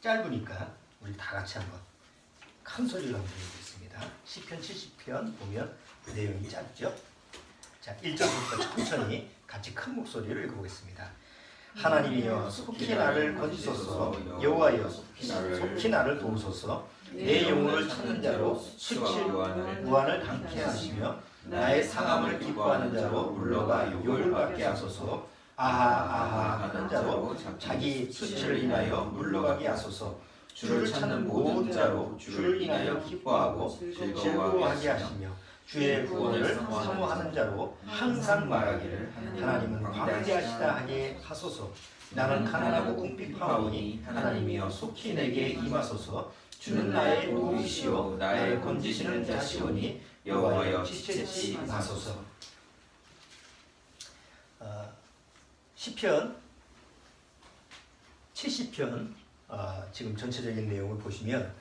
짧으니까 우리 다 같이 한번 큰 소리로 한번 읽겠습니다. 시편 70편 보면 내용이 짧죠? 자, 1절부터 천천히 같이 큰 목소리로 읽어보겠습니다. 하나님이여 속히 나를 건지소서. 여호와여 속히 나를 도우소서. 내 영혼을 찾는 자로 수칠 무한을 당케 하시며 나의 상함을 기뻐하는 자로 물러가 욕을 받게 하소서. 아하 하는 자로 자기 수치를 인하여 물러가게 하소서. 주를 찾는 모든 자로 주를 인하여 기뻐하고 즐거워하게 하시며 주의 구원을 사모하는 자로 항상 말하기를 하나님은 광대하시다 하게 하소서. 나는 가난하고 궁핍하오니 하나님이여 속히 내게 임하소서. 주는 나의 도우시오 나의 건지시는 자시오니 여호와여 지체치 마소서. 시편 70편 지금 전체적인 내용을 보시면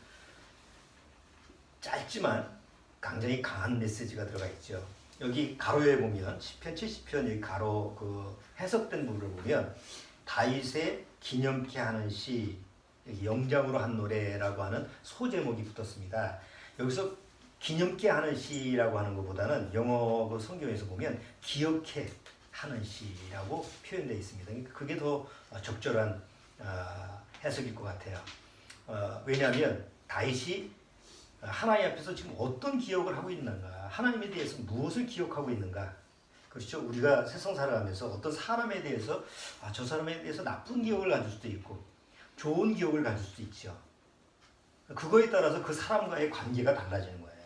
짧지만 굉장히 강한 메시지가 들어가 있죠. 여기 가로에 보면 시편 70편 여기 가로 그 해석된 부분을 보면 다윗의 기념케 하는 시, 영장으로 한 노래라고 하는 소제목이 붙었습니다. 여기서 기념케 하는 시라고 하는 것보다는 영어 그 성경에서 보면 기억해 하는 시라고 표현되어 있습니다. 그게 더 적절한 해석일 것 같아요. 왜냐하면 다윗이 하나님 앞에서 지금 어떤 기억을 하고 있는가, 하나님에 대해서 무엇을 기억하고 있는가. 그렇죠. 우리가 세상 살아가면서 어떤 사람에 대해서 저 사람에 대해서 나쁜 기억을 가질 수도 있고 좋은 기억을 가질 수도 있죠. 그거에 따라서 그 사람과의 관계가 달라지는 거예요.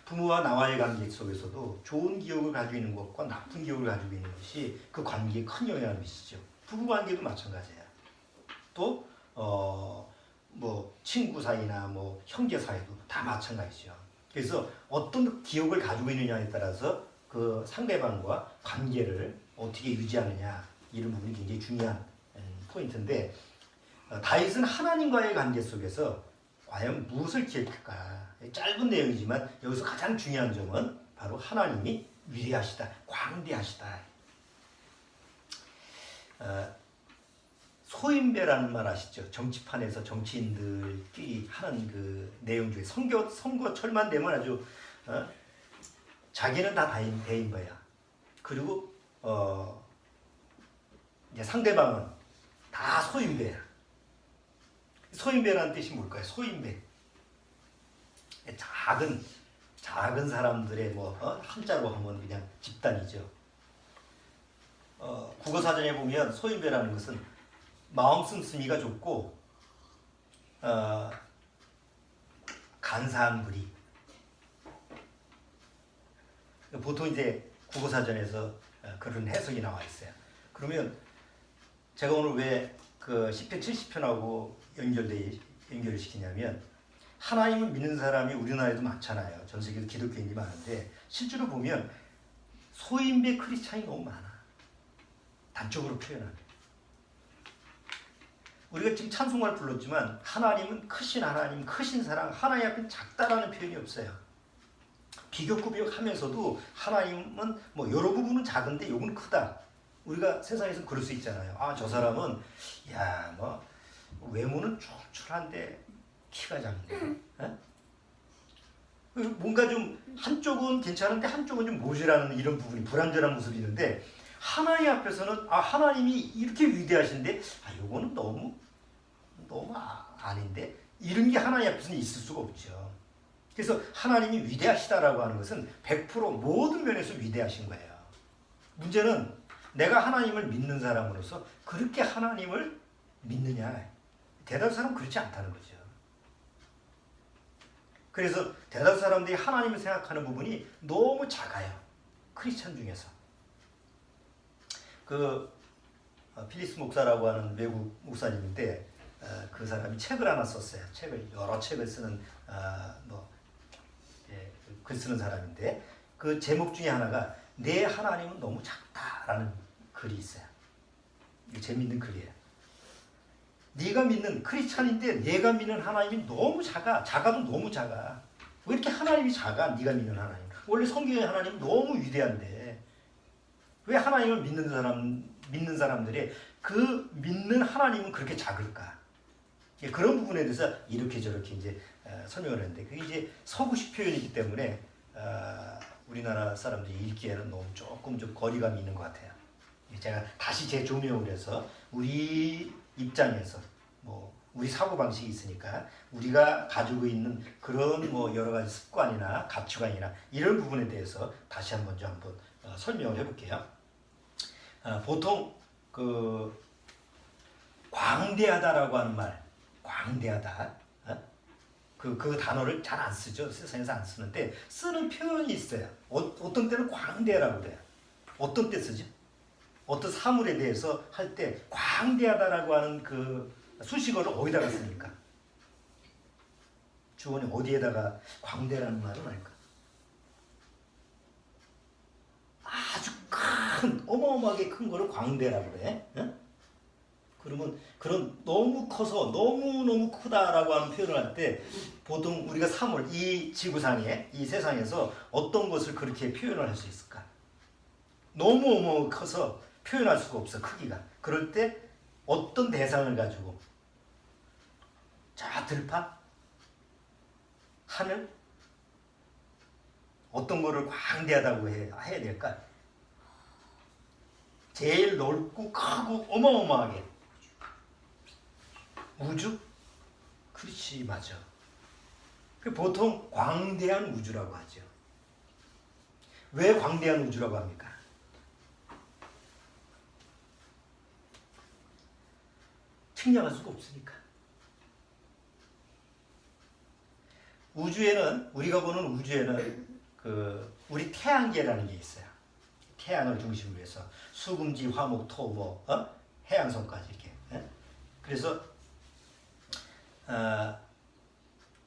부모와 나와의 관계 속에서도 좋은 기억을 가지고 있는 것과 나쁜 기억을 가지고 있는 것이 그 관계에 큰 영향을 미치죠. 부부 관계도 마찬가지예요. 또 뭐 친구 사이나 뭐 형제 사이도 다 마찬가지죠. 그래서 어떤 기억을 가지고 있느냐에 따라서 그 상대방과 관계를 어떻게 유지하느냐, 이런 부분이 굉장히 중요한 포인트인데, 다윗은 하나님과의 관계 속에서 과연 무엇을 기억할까? 짧은 내용이지만 여기서 가장 중요한 점은 바로 하나님이 위대하시다, 광대하시다. 소인배라는 말 아시죠? 정치판에서 정치인들끼리 하는 그 내용 중에 선거철만 되면 아주 자기는 다 대인배야. 그리고 이제 상대방은 다 소인배야. 소인배라는 뜻이 뭘까요? 소인배. 작은 사람들의 한자로 하면 그냥 집단이죠. 국어사전에 보면 소인배라는 것은 마음 씀씀이가 좁고 간사한 무리. 보통 이제 국어사전에서 그런 해석이 나와 있어요. 그러면 제가 오늘 왜 그 시편 70편하고 연결을 시키냐면, 하나님을 믿는 사람이 우리나라에도 많잖아요. 전 세계도 기독교인이 많은데 실제로 보면 소인배 크리스찬이 너무 많아. 단적으로 표현하는. 우리가 지금 찬송가를 불렀지만 하나님은 크신 하나님, 크신 사랑, 하나님 앞에 작다라는 표현이 없어요. 비교급하면서도 하나님은 뭐 여러 부분은 작은데 요건 크다. 우리가 세상에서 그럴 수 있잖아요. 저 사람은 외모는 출출한데 키가 작네. 뭔가 좀 한쪽은 괜찮은데 한쪽은 좀 모자라는 이런 부분이, 불완전한 모습이 있는데, 하나님 앞에서는 하나님이 이렇게 위대하신데 요거는 너무 아닌데, 이런 게 하나님 앞에서는 있을 수가 없죠. 그래서 하나님이 위대하시다라고 하는 것은 100% 모든 면에서 위대하신 거예요. 문제는 내가 하나님을 믿는 사람으로서 그렇게 하나님을 믿느냐, 대다수 사람은 그렇지 않다는 거죠. 그래서 대다수 사람들이 하나님을 생각하는 부분이 너무 작아요. 크리스찬 중에서. 필리스 목사라고 하는 외국 목사님인데, 그 사람이 책을 하나 썼어요. 여러 책을 쓰는 글 쓰는 사람인데, 그 제목 중에 하나가 내 하나님은 너무 작다라는 글이 있어요. 이게 재밌는 글이에요. 네가 믿는 크리스찬인데 내가 믿는 하나님이 너무 작아도 너무 작아. 왜 이렇게 하나님이 작아? 네가 믿는 하나님. 원래 성경의 하나님은 너무 위대한데 왜 하나님을 믿는 사람들의 그 믿는 하나님은 그렇게 작을까? 그런 부분에 대해서 이렇게 저렇게 이제 설명을 했는데 그게 이제 서구식 표현이기 때문에 우리나라 사람들이 읽기에는 너무 조금 좀 거리감이 있는 것 같아요. 제가 다시 재조명을 해서 우리 입장에서 뭐 우리 사고 방식이 있으니까 우리가 가지고 있는 그런 뭐 여러 가지 습관이나 가치관이나 이런 부분에 대해서 다시 한번 설명을 해볼게요. 보통 그 광대하다라고 하는 말, 광대하다, 그 단어를 잘 안 쓰죠. 세상에서 안 쓰는데 쓰는 표현이 있어요. 어떤 때는 광대라고 그래요. 어떤 때 쓰죠? 어떤 사물에 대해서 할 때 광대하다라고 하는 그 수식어를 어디다가 씁니까? 주어는 어디에다가 광대라는 말은 할까? 아주 큰, 어마어마하게 큰 거를 광대라고 그래. 그러면 그런 너무 커서 너무너무 크다라고 하는 표현을 할 때 보통 우리가 사물, 이 지구상에, 이 세상에서 어떤 것을 그렇게 표현을 할 수 있을까? 너무 커서 표현할 수가 없어, 크기가. 그럴 때 어떤 대상을 가지고 저 들판? 하늘? 어떤 거를 광대하다고 해야 될까? 제일 넓고 크고 어마어마하게 우주? 그렇지, 맞아. 보통 광대한 우주라고 하죠. 왜 광대한 우주라고 합니까? 측량할 수가 없으니까. 우주에는, 우리가 보는 우주에는 우리 태양계라는 게 있어요. 태양을 중심으로 해서 수금지, 화목, 토, 해양성까지 이렇게. 그래서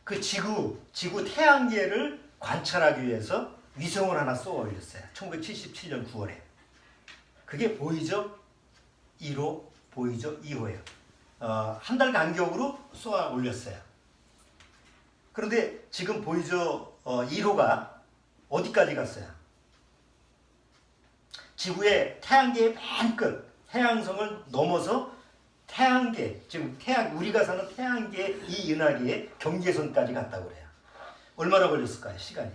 그 지구 태양계를 관찰하기 위해서 위성을 하나 쏘아 올렸어요. 1977년 9월에. 그게 보이저 1호, 보이저 2호예요. 한 달 간격으로 쏘아 올렸어요. 그런데 지금 보이저 1호가 어디까지 갔어요? 지구의 태양계의 맨 끝, 해양성을 넘어서 태양계, 지금 우리가 사는 태양계 이 은하계의 경계선까지 갔다고 그래요. 얼마나 걸렸을까요? 시간이.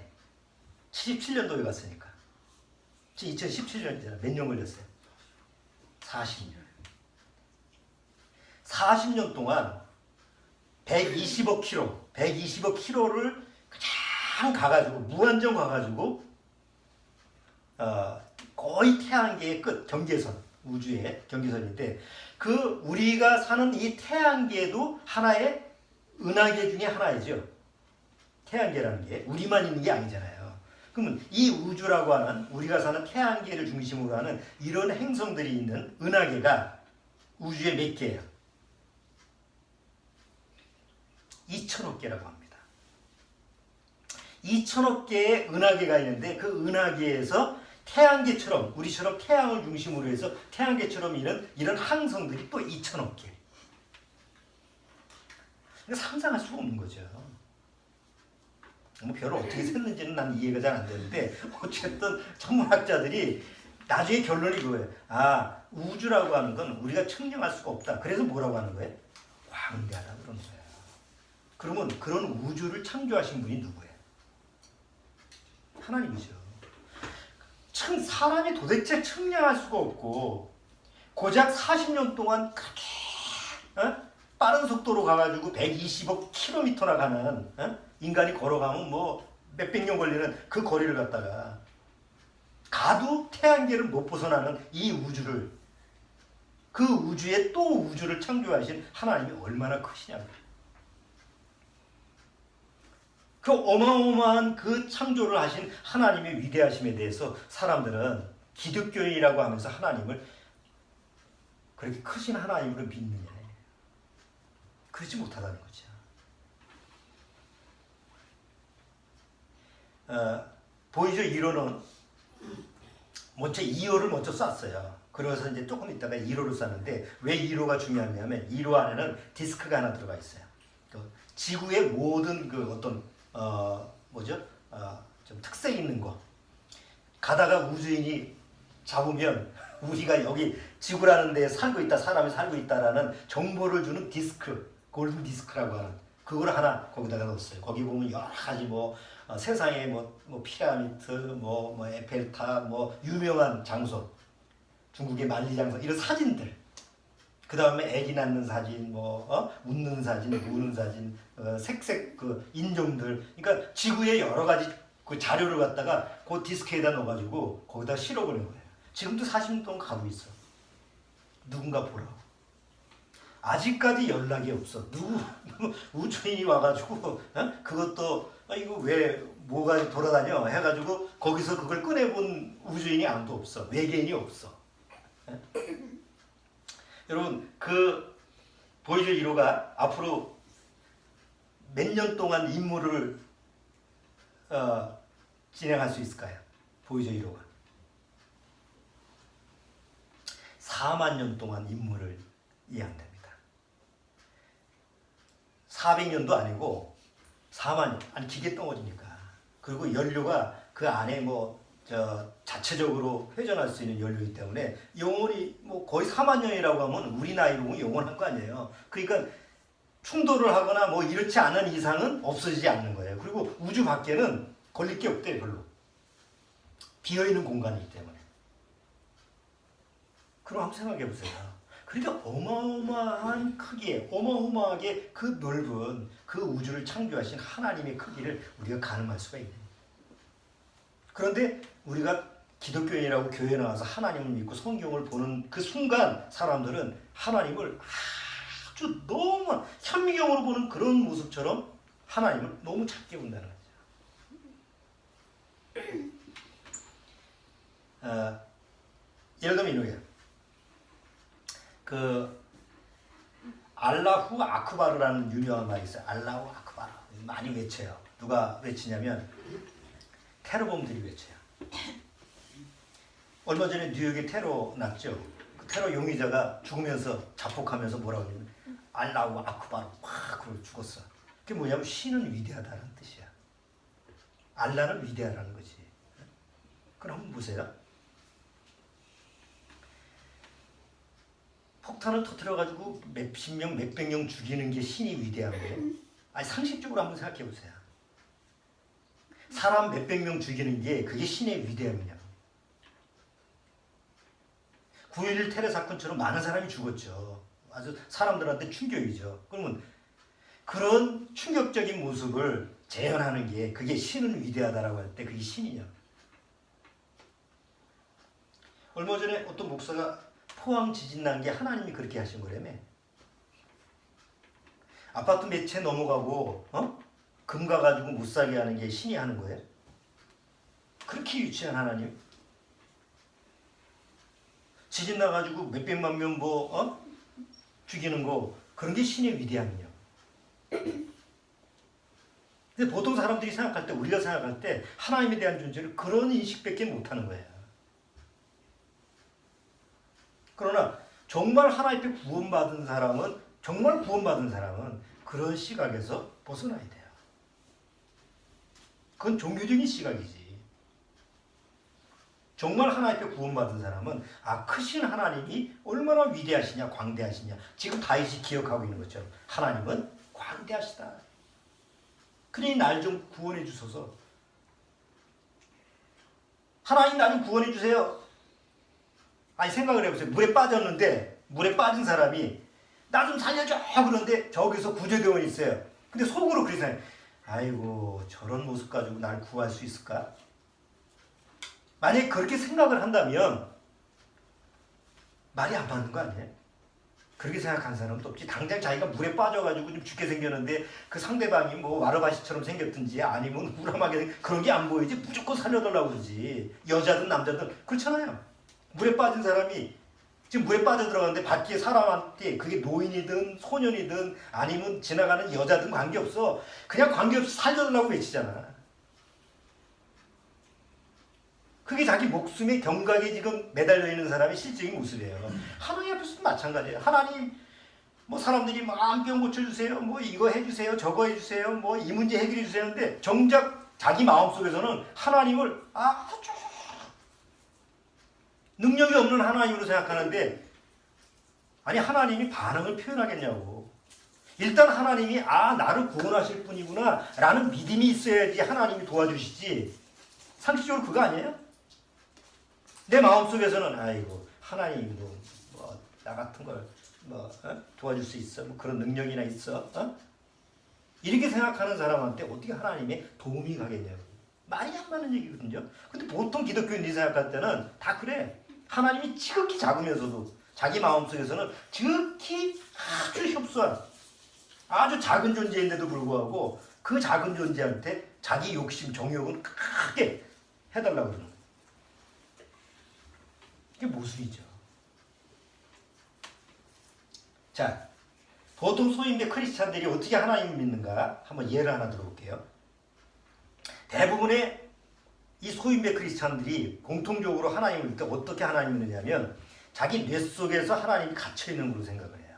77년도에 갔으니까. 지금 2017년이잖아요. 몇 년 걸렸어요? 40년. 40년 동안 120억 킬로를 그냥 가가지고, 무한정 가가지고, 거의 태양계의 끝, 경계선, 우주의 경계선인데, 우리가 사는 이 태양계도 하나의 은하계 중에 하나이죠. 태양계라는 게 우리만 있는 게 아니잖아요. 그러면 이 우주라고 하는, 우리가 사는 태양계를 중심으로 하는 이런 행성들이 있는 은하계가 우주에 몇 개예요? 2천억 개라고 합니다. 2천억 개의 은하계가 있는데 그 은하계에서 태양계처럼, 우리처럼 태양을 중심으로 해서 태양계처럼 이런 항성들이 또 2천억 개. 그러니까 상상할 수가 없는 거죠. 뭐 별을 어떻게 샜는지는 난 이해가 잘 안 되는데, 어쨌든 천문학자들이 나중에 결론이 그거예요. 우주라고 하는 건 우리가 측량할 수가 없다. 그래서 뭐라고 하는 거예요? 광대하다 그러는 거예요. 그러면 그런 우주를 창조하신 분이 누구예요? 하나님이죠. 사람이 도대체 측량할 수가 없고 고작 40년 동안 그렇게 빠른 속도로 가가지고 120억 킬로미터나 가는 인간이 걸어가면 뭐 몇백 년 걸리는 그 거리를 갖다가 가도 태양계를 못 벗어나는 이 우주를, 그 우주에 또 우주를 창조하신 하나님이 얼마나 크시냐고요. 그 어마어마한 그 창조를 하신 하나님의 위대하심에 대해서 사람들은 기독교인이라고 하면서 하나님을 그렇게 크신 하나님으로 믿느냐. 그렇지 못하다는 거죠. 보이저 1호는 먼저 2호를 먼저 쐈어요. 그래서 이제 조금 있다가 1호를 쐈는데 왜 1호가 중요하냐면 1호 안에는 디스크가 하나 들어가 있어요. 지구의 모든 좀 특색 있는 거. 가다가 우주인이 잡으면 우리가 여기 지구라는 데에 살고 있다, 사람이 살고 있다라는 정보를 주는 디스크. 골든 디스크라고 하는 그걸 하나 거기다가 넣었어요. 거기 보면 여러 가지 세상에 피라미드, 에펠탑, 유명한 장소, 중국의 만리장성 이런 사진들. 그 다음에 아기 낳는 사진, 웃는 사진, 우는 사진, 색색 그 인종들. 그러니까 지구의 여러 가지 그 자료를 갖다가 그 디스크에다 넣어가지고 거기다 실어보는 거예요. 지금도 40년 동안 가고 있어. 누군가 보라고. 아직까지 연락이 없어. 누구 우주인이 와가지고 그것도 이거 왜 뭐가 돌아다녀 해가지고 거기서 그걸 꺼내본 우주인이 아무도 없어. 외계인이 없어. 여러분 그 보이저 1호가 앞으로 몇 년 동안 임무를 진행할 수 있을까요? 보이저 1호가 4만 년 동안 임무를 이행됩니다. 400년도 아니고 4만 년, 아니 기계 덩어리니까. 그리고 연료가 그 안에 자체적으로 회전할 수 있는 연료이기 때문에 영원히 거의 4만 년이라고 하면 우리 나이로 보면 영원한 거 아니에요. 그러니까 충돌을 하거나 이렇지 않은 이상은 없어지지 않는 거예요. 그리고 우주 밖에는 걸릴 게 없대요, 별로. 비어있는 공간이기 때문에. 그럼 한번 생각해 보세요. 그러니까 어마어마한 크기에, 어마어마하게 그 넓은 그 우주를 창조하신 하나님의 크기를 우리가 가늠할 수가 있는. 그런데 우리가 기독교인이라고 교회에 나와서 하나님을 믿고 성경을 보는 그 순간 사람들은 하나님을 아주 너무 현미경으로 보는 그런 모습처럼 하나님을 너무 작게 본다는 거죠. 예를 들면 이거예요. 알라후 아크바르라는 유명한 말이 있어요. 알라후 아크바르. 많이 외쳐요. 누가 외치냐면 테러범들이 외쳐요. 얼마 전에 뉴욕에 테러 났죠. 그 테러 용의자가 죽으면서 자폭하면서 뭐라고 하냐면 알라후 아크바르 그러고 죽었어. 그게 뭐냐면 신은 위대하다는 뜻이야. 알라는 위대하다는 거지. 그럼 한번 보세요. 폭탄을 터뜨려가지고 몇십 명, 몇백 명 죽이는 게 신이 위대한 거예요. 아니 상식적으로 한번 생각해 보세요. 사람 몇백 명 죽이는 게 그게 신의 위대함이냐. 9.11 테러 사건처럼 많은 사람이 죽었죠. 아주 사람들한테 충격이죠. 그러면 그런 충격적인 모습을 재현하는 게 그게 신은 위대하다라고 할 때 그게 신이냐. 얼마 전에 어떤 목사가 포항 지진 난 게 하나님이 그렇게 하신 거라며. 아파트 몇 채 넘어가고 금 가가지고 못 살게 하는 게 신이 하는 거예요? 그렇게 유치한 하나님? 지진 나가지고 몇백만 명 죽이는 거 그런 게 신의 위대함이냐. 근데 보통 사람들이 생각할 때, 우리가 생각할 때 하나님에 대한 존재를 그런 인식밖에 못하는 거예요. 그러나 정말 하나님 앞에 구원받은 사람은, 정말 구원받은 사람은 그런 시각에서 벗어나야 돼요. 그건 종교적인 시각이지. 정말 하나님 앞에 구원받은 사람은 크신 하나님이 얼마나 위대하시냐, 광대하시냐. 지금 다윗이 기억하고 있는 것처럼 하나님은 광대하시다. 그러니 날 좀 구원해 주소서. 하나님 나 좀 구원해 주세요. 아니 생각을 해보세요. 물에 빠졌는데 물에 빠진 사람이 나 좀 살려줘 그런데 저기서 구조대원이 있어요. 근데 속으로 그렇게 생각해요. 아이고 저런 모습 가지고 날 구할 수 있을까? 만약에 그렇게 생각을 한다면 말이 안 맞는 거 아니에요? 그렇게 생각하는 사람도 없지. 당장 자기가 물에 빠져가지고 좀 죽게 생겼는데 그 상대방이 와르바시처럼 생겼든지 아니면 우람하게 그런 게 안 보이지 무조건 살려달라고 그러지. 여자든 남자든 그렇잖아요. 물에 빠진 사람이 지금 물에 빠져 들어가는데 밖에 사람한테 그게 노인이든 소년이든 아니면 지나가는 여자든 관계없어. 그냥 관계없이 살려달라고 외치잖아. 그게 자기 목숨의 경각에 지금 매달려 있는 사람의 실질적인 모습이에요. 하나님 앞에서도 마찬가지예요. 하나님 사람들이 암병 고쳐주세요, 이거 해주세요, 저거 해주세요, 이 문제 해결해 주세요 하는데 정작 자기 마음속에서는 하나님을 아주 능력이 없는 하나님으로 생각하는데 아니 하나님이 반응을 표현하겠냐고. 일단 하나님이 나를 구원하실 분이구나 라는 믿음이 있어야지 하나님이 도와주시지. 상식적으로 그거 아니에요? 내 마음속에서는 아이고 하나님도 나 같은 걸 도와줄 수 있어? 그런 능력이나 있어? 이렇게 생각하는 사람한테 어떻게 하나님의 도움이 가겠냐고. 말이 안 맞는 얘기거든요. 근데 보통 기독교인들이 생각할 때는 다 그래. 하나님이 지극히 작으면서도 자기 마음속에서는 지극히 아주 협소한 아주 작은 존재인데도 불구하고 그 작은 존재한테 자기 욕심, 정욕은 크게 해달라고 그러는 거예요. 이게 모순이죠. 자, 보통 소인배 크리스찬들이 어떻게 하나님을 믿는가 한번 예를 하나 들어볼게요. 대부분의 이 소인배 크리스찬들이 공통적으로 하나님을 믿을 때 어떻게 하나님을 믿느냐면 자기 뇌 속에서 하나님이 갇혀있는 걸로 생각을 해요.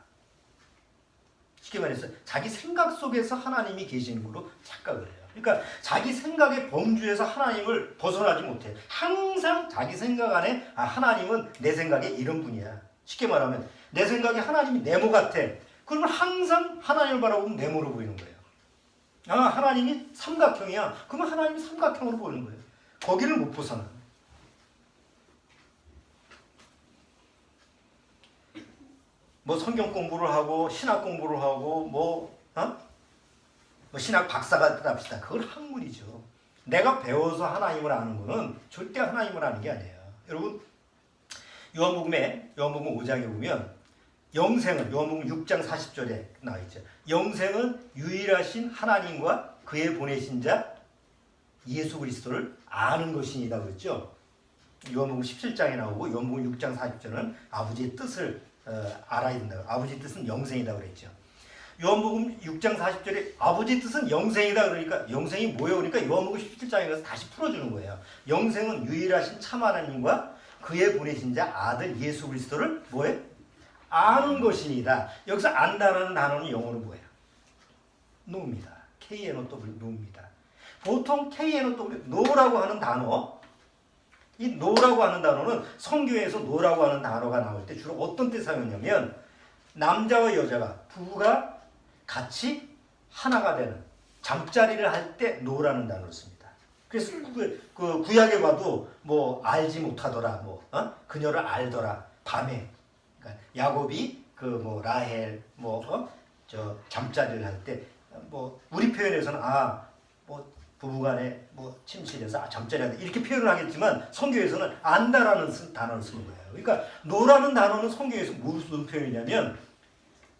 쉽게 말해서 자기 생각 속에서 하나님이 계시는 걸로 착각을 해요. 그러니까 자기 생각의 범주에서 하나님을 벗어나지 못해요. 항상 자기 생각 안에 하나님은 내 생각에 이런 분이야. 쉽게 말하면 내 생각에 하나님이 네모 같아. 그러면 항상 하나님을 바라보면 네모로 보이는 거예요. 하나님이 삼각형이야. 그러면 하나님이 삼각형으로 보이는 거예요. 거기를 못 벗어나. 성경 공부를 하고 신학 공부를 하고 신학 박사가 합시다. 그건 학문이죠. 내가 배워서 하나님을 아는 거는 절대 하나님을 아는 게 아니에요. 여러분 요한복음 5장에 보면 영생은 요한복음 6장 40절에 나와 있죠. 영생은 유일하신 하나님과 그의 보내신 자 예수 그리스도를 아는 것이니다 그랬죠. 요한복음 17장에 나오고 요한복음 6장 40절은 아버지의 뜻을 알아야 된다. 아버지의 뜻은 영생이다 그랬죠. 요한복음 6장 40절에 아버지의 뜻은 영생이다 그러니까 영생이 뭐예요? 그러니까 요한복음 17장에 가서 다시 풀어주는 거예요. 영생은 유일하신 참 하나님과 그의 보내신 자 아들 예수 그리스도를 뭐예요? 아는 것이니다. 여기서 안다라는 단어는 영어로 뭐예요? know입니다. KNOW know입니다. 보통 KNOW know라고 하는 단어, 이 know라고 하는 단어는 성경에서 know라고 하는 단어가 나올 때 주로 어떤 때 사용하냐면 남자와 여자가 부부가 같이 하나가 되는 잠자리를 할 때 know라는 단어를 씁니다. 그래서 그 구약에 봐도 알지 못하더라, 그녀를 알더라, 밤에 그러니까 야곱이 라헬 잠자리를 할 때 우리 표현에서는 부부간에 침실에서 잠자리한다 이렇게 표현을 하겠지만 성경에서는 안다라는 단어를 쓰는 거예요. 그러니까 노라는 단어는 성경에서 무슨 표현이냐면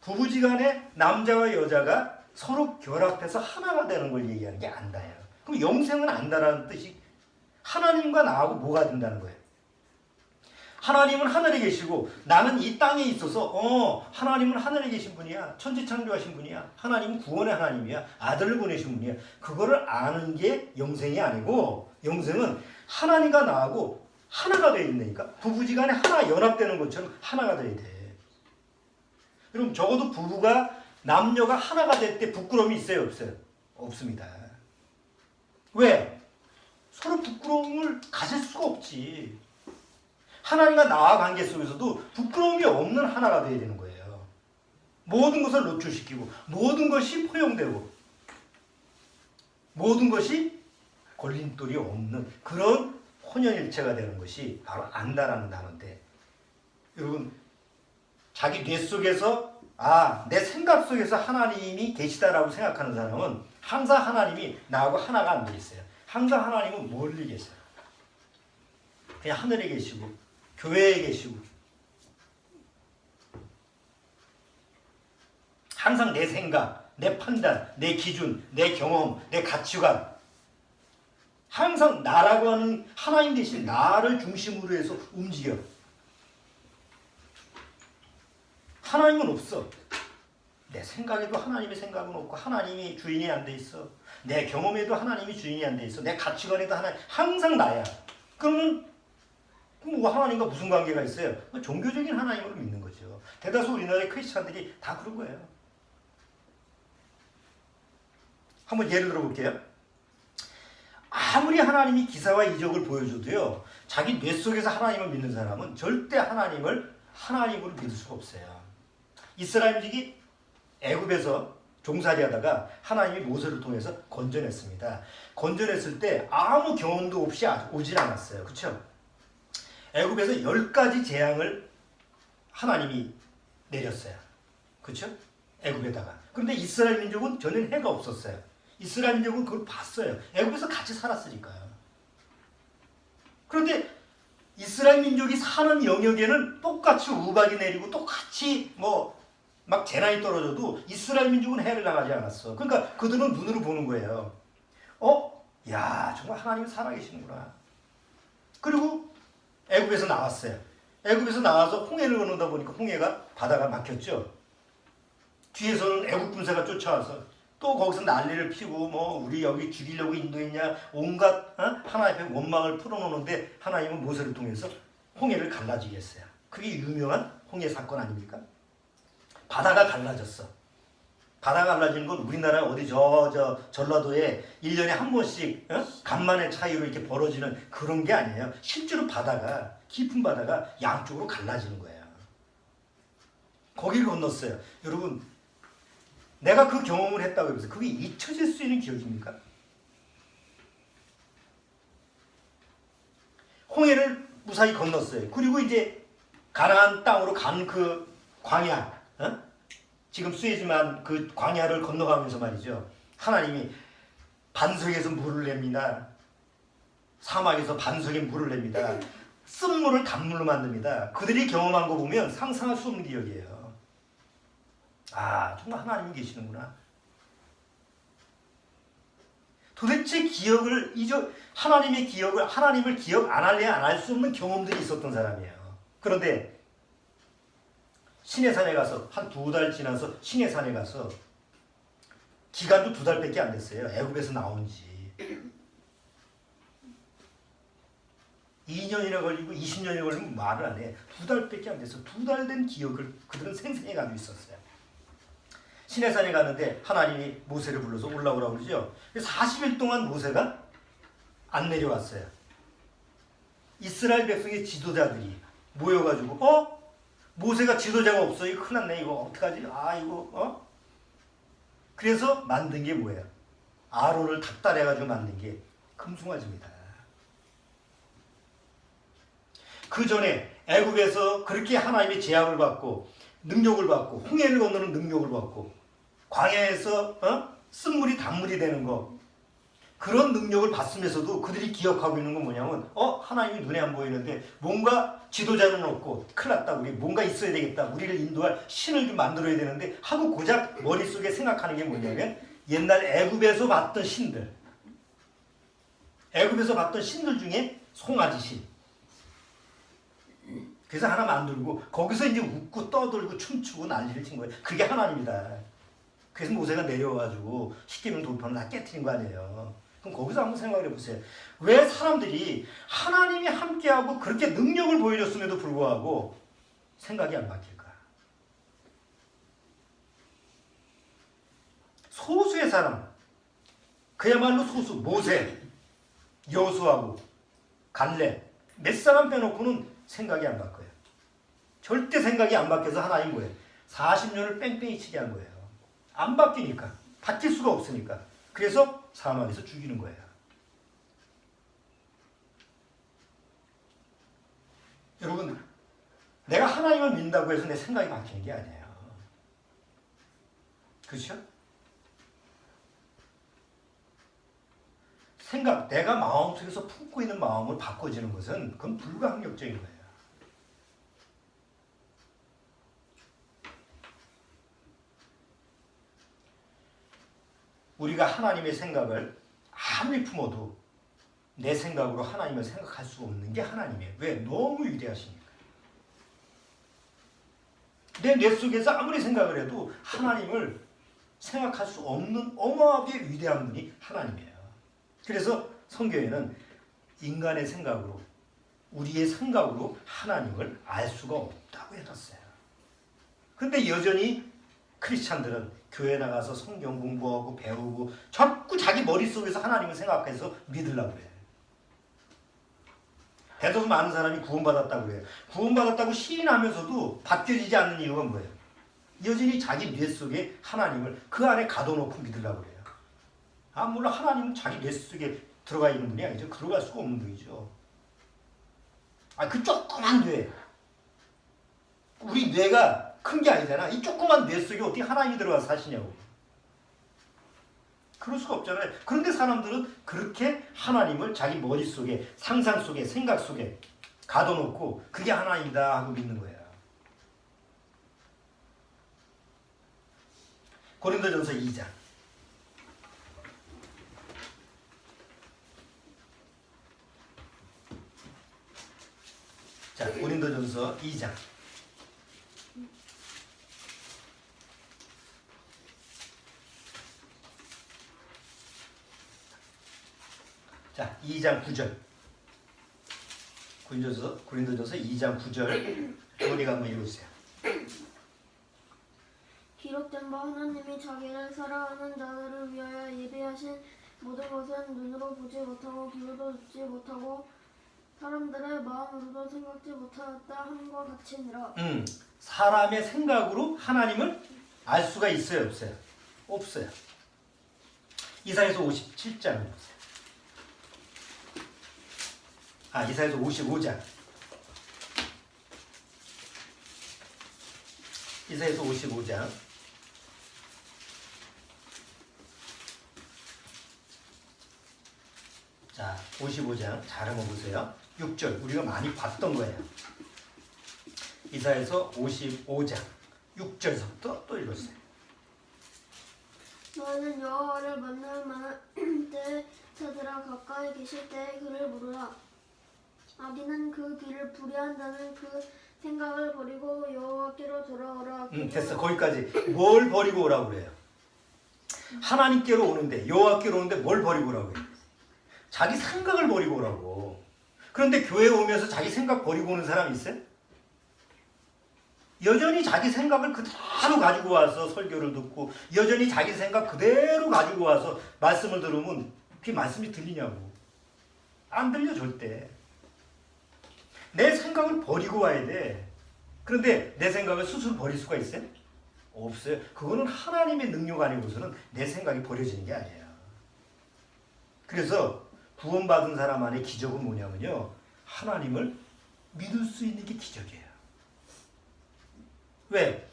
부부지간에 남자와 여자가 서로 결합해서 하나가 되는 걸 얘기하는 게 안다예요. 그럼 영생은 안다라는 뜻이 하나님과 나하고 뭐가 된다는 거예요. 하나님은 하늘에 계시고 나는 이 땅에 있어서 하나님은 하늘에 계신 분이야. 천지창조하신 분이야. 하나님은 구원의 하나님이야. 아들을 보내신 분이야. 그거를 아는 게 영생이 아니고 영생은 하나님과 나하고 하나가 되어 있으니까 부부지간에 하나 연합되는 것처럼 하나가 되어야 돼. 그럼 적어도 부부가 남녀가 하나가 될 때 부끄러움이 있어요? 없어요? 없습니다. 왜? 서로 부끄러움을 가질 수가 없지. 하나님과 나와 관계 속에서도 부끄러움이 없는 하나가 되어야 되는 거예요. 모든 것을 노출시키고 모든 것이 포용되고 모든 것이 걸림돌이 없는 그런 혼연일체가 되는 것이 바로 안다라는 단어인데 여러분 자기 뇌 속에서 내 생각 속에서 하나님이 계시다라고 생각하는 사람은 항상 하나님이 나하고 하나가 안 돼 있어요. 항상 하나님은 멀리 계세요. 그냥 하늘에 계시고 교회에 계시고 항상 내 생각, 내 판단, 내 기준, 내 경험, 내 가치관 항상 나라고 하는 하나님 대신 나를 중심으로 해서 움직여. 하나님은 없어. 내 생각에도 하나님의 생각은 없고 하나님이 주인이 안 돼 있어. 내 경험에도 하나님이 주인이 안 돼 있어. 내 가치관에도 하나님 항상 나야. 그러면 하나님과 무슨 관계가 있어요? 종교적인 하나님을 믿는 거죠. 대다수 우리나라의 크리스찬들이 다 그런 거예요. 한번 예를 들어볼게요. 아무리 하나님이 기사와 이적을 보여줘도요. 자기 뇌 속에서 하나님을 믿는 사람은 절대 하나님을 하나님으로 믿을 수가 없어요. 이스라엘족이 애굽에서 종살이하다가 하나님이 모세를 통해서 건져냈습니다. 건져냈을 때 아무 경험도 없이 오질 않았어요. 그렇죠? 애굽에서 10가지 재앙을 하나님이 내렸어요. 그렇죠? 애굽에다가. 그런데 이스라엘 민족은 전혀 해가 없었어요. 이스라엘 민족은 그걸 봤어요. 애굽에서 같이 살았으니까요. 그런데 이스라엘 민족이 사는 영역에는 똑같이 우박이 내리고 똑같이 막 재난이 떨어져도 이스라엘 민족은 해를 당하지 않았어. 그러니까 그들은 눈으로 보는 거예요. 야, 정말 하나님이 살아계시는구나. 그리고 애굽에서 나왔어요. 애굽에서 나와서 홍해를 건너다 보니까 홍해가 바다가 막혔죠. 뒤에서는 애굽 군사가 쫓아와서 또 거기서 난리를 피고 우리 여기 죽이려고 인도했냐 온갖 하나님 앞에 원망을 풀어놓는데 하나님은 모세를 통해서 홍해를 갈라지게 했어요. 그게 유명한 홍해 사건 아닙니까? 바다가 갈라졌어. 바다가 갈라지는 건 우리나라 어디 전라도에 1년에 한 번씩 간만의 차이로 이렇게 벌어지는 그런 게 아니에요. 실제로 바다가 깊은 바다가 양쪽으로 갈라지는 거예요. 거기를 건넜어요. 여러분, 내가 그 경험을 했다고 해서 그게 잊혀질 수 있는 기억입니까? 홍해를 무사히 건넜어요. 그리고 이제 가나안 땅으로 간 그 광야, 지금 수에즈만 그 광야를 건너가면서 말이죠. 하나님이 반석에서 물을 냅니다. 사막에서 반석에 물을 냅니다. 쓴물을 단물로 만듭니다. 그들이 경험한 거 보면 상상할 수 없는 기억이에요. 아, 정말 하나님이 계시는구나. 도대체 기억을 하나님의 기억을 하나님을 기억 안 할래 안 할 수 없는 경험들이 있었던 사람이에요. 그런데 시내산에 가서 한 2달 지나서 시내산에 가서 기간도 2달밖에 안 됐어요. 애굽에서 나온 지 2년이나 걸리고 20년이 걸리면 말을 안 해. 2달밖에 안 됐어. 2달 된 기억을 그들은 생생히 가지고 있었어요. 시내산에 갔는데 하나님이 모세를 불러서 올라오라고 그러죠. 40일 동안 모세가 안 내려왔어요. 이스라엘 백성의 지도자들이 모여가지고 모세가 지도자가 없어. 이거 큰일 났네. 이거 어떡하지? 이거 그래서 만든 게 뭐예요? 아론을 닥달해가지고 만든 게 금송아지입니다. 그 전에 애굽에서 그렇게 하나님의 제약을 받고 능력을 받고 홍해를 건너는 능력을 받고 광야에서 쓴물이 단물이 되는 거 그런 능력을 받으면서도 그들이 기억하고 있는 건 뭐냐면 하나님이 눈에 안 보이는데 뭔가 지도자는 없고 큰일 났다. 우리 뭔가 있어야 되겠다. 우리를 인도할 신을 좀 만들어야 되는데 하고 고작 머릿속에 생각하는 게 뭐냐면 옛날 애굽에서 봤던 신들 중에 송아지 신. 그래서 하나 만들고 거기서 이제 웃고 떠들고 춤추고 난리를 친 거예요. 그게 하나님이다. 그래서 모세가 내려와가지고 십계명 돌판을 다 깨트린 거 아니에요. 그럼 거기서 한번 생각을 해보세요. 왜 사람들이 하나님이 함께하고 그렇게 능력을 보여줬음에도 불구하고 생각이 안 바뀔까? 소수의 사람, 그야말로 소수, 모세, 여호수아고 갈렙 몇 사람 빼놓고는 생각이 안 바뀌어요. 절대 생각이 안 바뀌어서 하나님 뭐예요? 40년을 뺑뺑이 치게 한 거예요. 안 바뀌니까. 바뀔 수가 없으니까. 그래서 사막에서 죽이는 거예요. 여러분, 내가 하나님을 믿는다고 해서 내 생각이 바뀌는 게 아니에요. 그렇죠? 내가 마음속에서 품고 있는 마음을 바꿔지는 것은 그건 불가항력적인 거예요. 우리가 하나님의 생각을 아무리 품어도 내 생각으로 하나님을 생각할 수 없는 게 하나님이에요. 왜? 너무 위대하시니까. 내 뇌 속에서 아무리 생각을 해도 하나님을 생각할 수 없는 어마어마하게 위대한 분이 하나님이에요. 그래서 성경에는 인간의 생각으로 우리의 생각으로 하나님을 알 수가 없다고 해놨어요. 그런데 여전히 크리스찬들은 교회 나가서 성경 공부하고 배우고 자꾸 자기 머릿속에서 하나님을 생각해서 믿으려고 그래요. 대도서 많은 사람이 구원받았다고 그래요. 구원받았다고 시인하면서도 바뀌어지지 않는 이유가 뭐예요? 여전히 자기 뇌 속에 하나님을 그 안에 가둬놓고 믿으려고 그래요. 물론 하나님은 자기 뇌 속에 들어가 있는 분이 아니죠. 들어갈 수가 없는 분이죠. 그 조그만 뇌. 우리 뇌가 큰 게 아니잖아. 이 조그만 뇌 속에 어떻게 하나님이 들어가서 사시냐고. 그럴 수가 없잖아요. 그런데 사람들은 그렇게 하나님을 자기 머릿속에, 상상 속에, 생각 속에 가둬놓고 그게 하나님이다 하고 믿는 거야. 고린도전서 2장. 자, 고린도전서 2장. 자, 2장 9절. 고린도전서 2장 9절. 우리가 한번 읽어주세요. 기록된 바 하나님이 자기를 사랑하는 자들을 위하여 예비하신 모든 것은 눈으로 보지 못하고 귀로도 듣지 못하고 사람들의 마음으로도 생각지 못하였다 함과 같이니라. 사람의 생각으로 하나님을 알 수가 있어요, 없어요? 없어요. 이사야서 57장 보세요. 이사야서 55장. 이사야서 55장. 자, 55장 잘 한번 보세요. 6절 우리가 많이 봤던 거예요. 이사야서 55장 6절부터 또 읽었어요. 너희는 여호와를 만날 만한 때에 저들아 가까이 계실 때에 그를 물으라. 악인은 그 길을 불의한 자는 그 생각을 버리고 여호와께로 돌아오라. 됐어. 거기까지. 뭘 버리고 오라고 그래요? 하나님께로 오는데, 여호와께로 오는데 뭘 버리고 오라고 해요? 자기 생각을 버리고 오라고. 그런데 교회에 오면서 자기 생각 버리고 오는 사람 있어요? 여전히 자기 생각을 그대로 가지고 와서 설교를 듣고 여전히 자기 생각 그대로 가지고 와서 말씀을 들으면 그게 말씀이 들리냐고. 안 들려 절대. 내 생각을 버리고 와야 돼. 그런데 내 생각을 스스로 버릴 수가 있어요? 없어요. 그거는 하나님의 능력 아니고서는 내 생각이 버려지는 게 아니에요. 그래서 구원받은 사람 안에 기적은 뭐냐면요. 하나님을 믿을 수 있는 게 기적이에요. 왜?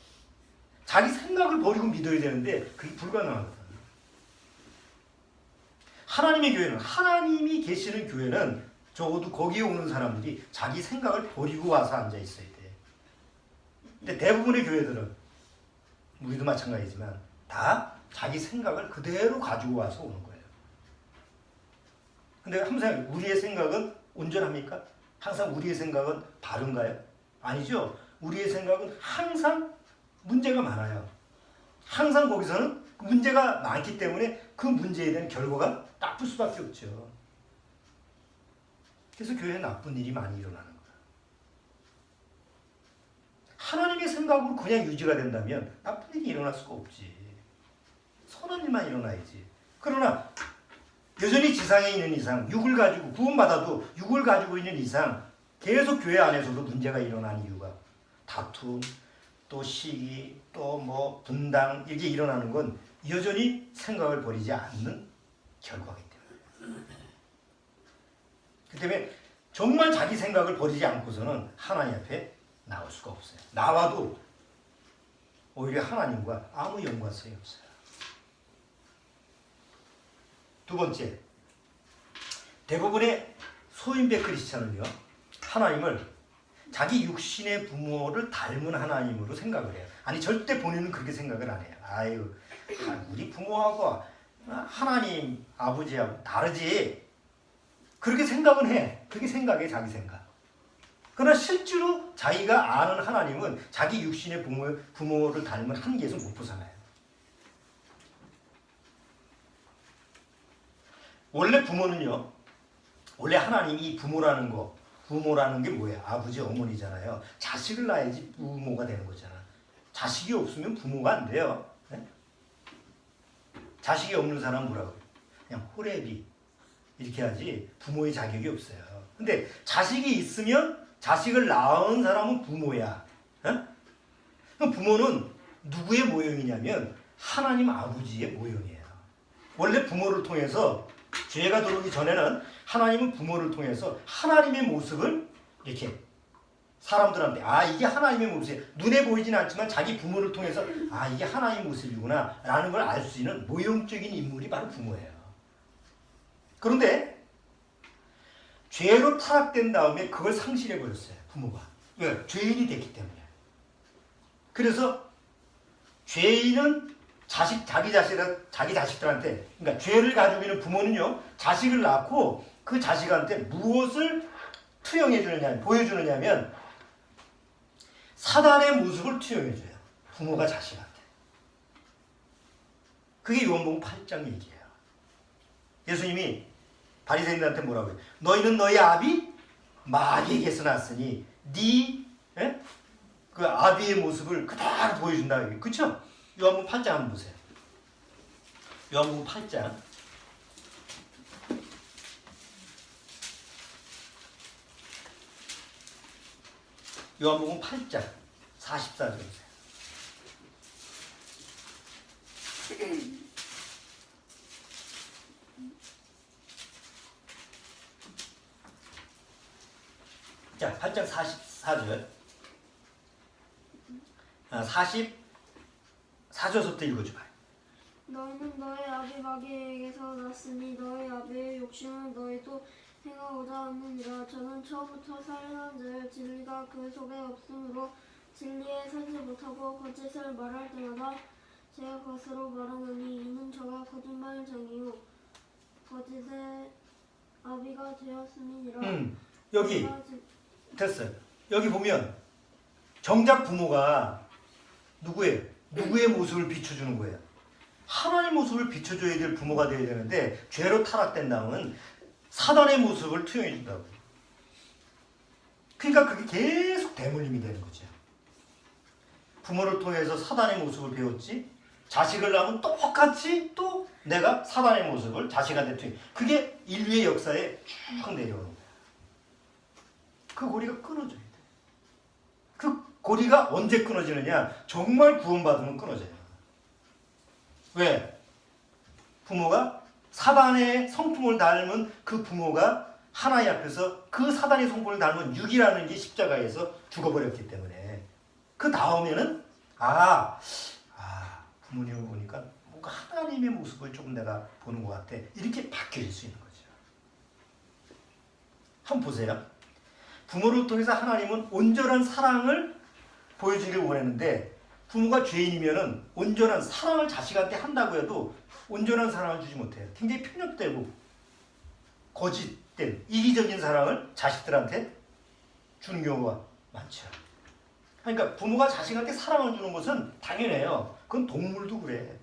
자기 생각을 버리고 믿어야 되는데 그게 불가능하거든. 하나님의 교회는, 하나님이 계시는 교회는 적어도 거기에 오는 사람들이 자기 생각을 버리고 와서 앉아 있어야 돼. 근데 대부분의 교회들은, 우리도 마찬가지지만 다 자기 생각을 그대로 가지고 와서 오는 거예요. 근데 항상 우리의 생각은 온전합니까? 항상 우리의 생각은 바른가요? 아니죠. 우리의 생각은 항상 문제가 많아요. 항상 거기서는 문제가 많기 때문에 그 문제에 대한 결과가 나쁠 수밖에 없죠. 그래서 교회에 나쁜 일이 많이 일어나는 거예요. 하나님의 생각으로 그냥 유지가 된다면 나쁜 일이 일어날 수가 없지. 선한 일만 일어나야지. 그러나 여전히 지상에 있는 이상, 육을 가지고 구원받아도 육을 가지고 있는 이상 계속 교회 안에서도 문제가 일어나는 이유가 다툼, 또 시기, 또 뭐 분당 이게 일어나는 건 여전히 생각을 버리지 않는 결과이기 때문에. 그 때문에 정말 자기 생각을 버리지 않고서는 하나님 앞에 나올 수가 없어요. 나와도 오히려 하나님과 아무 연관성이 없어요. 두 번째, 대부분의 소인배 크리스찬은요, 하나님을 자기 육신의 부모를 닮은 하나님으로 생각을 해요. 아니 절대 본인은 그렇게 생각을 안 해요. 아유, 우리 부모하고 하나님 아버지하고 다르지. 그렇게 생각은 해. 그렇게 생각해, 자기 생각. 그러나 실제로 자기가 아는 하나님은 자기 육신의 부모를 닮은 한계에서 못 벗어나요. 원래 부모는요, 원래 하나님이 부모라는 게 뭐예요? 아버지, 어머니잖아요. 자식을 낳아야지 부모가 되는 거잖아. 자식이 없으면 부모가 안 돼요. 네? 자식이 없는 사람은 뭐라고 해요? 그냥 호래비 이렇게 하지 부모의 자격이 없어요. 근데 자식이 있으면 자식을 낳은 사람은 부모야. 네? 그럼 부모는 누구의 모형이냐면 하나님 아버지의 모형이에요. 원래 부모를 통해서 죄가 들어오기 전에는 하나님은 부모를 통해서 하나님의 모습을 이렇게 사람들한테 이게 하나님의 모습이야. 눈에 보이진 않지만 자기 부모를 통해서 이게 하나님의 모습이구나 라는 걸 알 수 있는 모형적인 인물이 바로 부모예요. 그런데 죄로 타락된 다음에 그걸 상실해 버렸어요. 부모가. 왜? 죄인이 됐기 때문에. 그래서 죄인은 자기 자식들한테, 그러니까 죄를 가지고 있는 부모는요, 자식을 낳고 그 자식한테 무엇을 투영해 주느냐, 보여주느냐면 사단의 모습을 투영해 줘요. 부모가 자식한테. 그게 요한복음 8장 얘기예요. 예수님이 바리새인들한테 뭐라고 해요? 너희는 너희 아비 마귀에게서 났으니 그 아비의 모습을 그대로 보여준다. 그렇죠? 요한복음 8장 한번 보세요. 요한복음 8장. 요한복음 8장 44절 보세요. 자, 8장 44절. 44절부터 읽어줘봐요. 너희는 너희 아비 마귀에게서 났으니 너희 아비의 욕심을 너희도 행하고자 하느니라. 저는 처음부터 살인한 자여 진리가 그 속에 없으므로 진리에 서지 못하고 거짓을 말할 때마다 제가 것으로 말하노니 이는 저가 거짓말장이요 거짓의 아비가 되었음이니라. 여기 됐어요. 여기 보면 정작 부모가 누구의 모습을 비춰주는 거예요. 하나님의 모습을 비춰줘야 될 부모가 되어야 되는데 죄로 타락된 다음은 사단의 모습을 투영해 준다고. 그러니까 그게 계속 대물림이 되는 거죠. 부모를 통해서 사단의 모습을 배웠지, 자식을 낳으면 똑같이 또 내가 사단의 모습을 자식한테 투영. 그게 인류의 역사에 쭉 내려오는 거예요. 그 고리가 끊어져야 돼. 그 고리가 언제 끊어지느냐? 정말 구원받으면 끊어져요. 왜? 부모가 사단의 성품을 닮은 그 부모가 하나님 앞에서 그 사단의 성품을 닮은 육이라는 게 십자가에서 죽어버렸기 때문에 그 다음에는 부모님을 보니까 뭔가 하나님의 모습을 조금 내가 보는 것 같아. 이렇게 바뀌어질 수 있는 거죠. 한번 보세요. 부모를 통해서 하나님은 온전한 사랑을 보여주기를 원했는데 부모가 죄인이면은 온전한 사랑을 자식한테 한다고 해도 온전한 사랑을 주지 못해요. 굉장히 편협되고 거짓된 이기적인 사랑을 자식들한테 주는 경우가 많죠. 그러니까 부모가 자식한테 사랑을 주는 것은 당연해요. 그건 동물도 그래.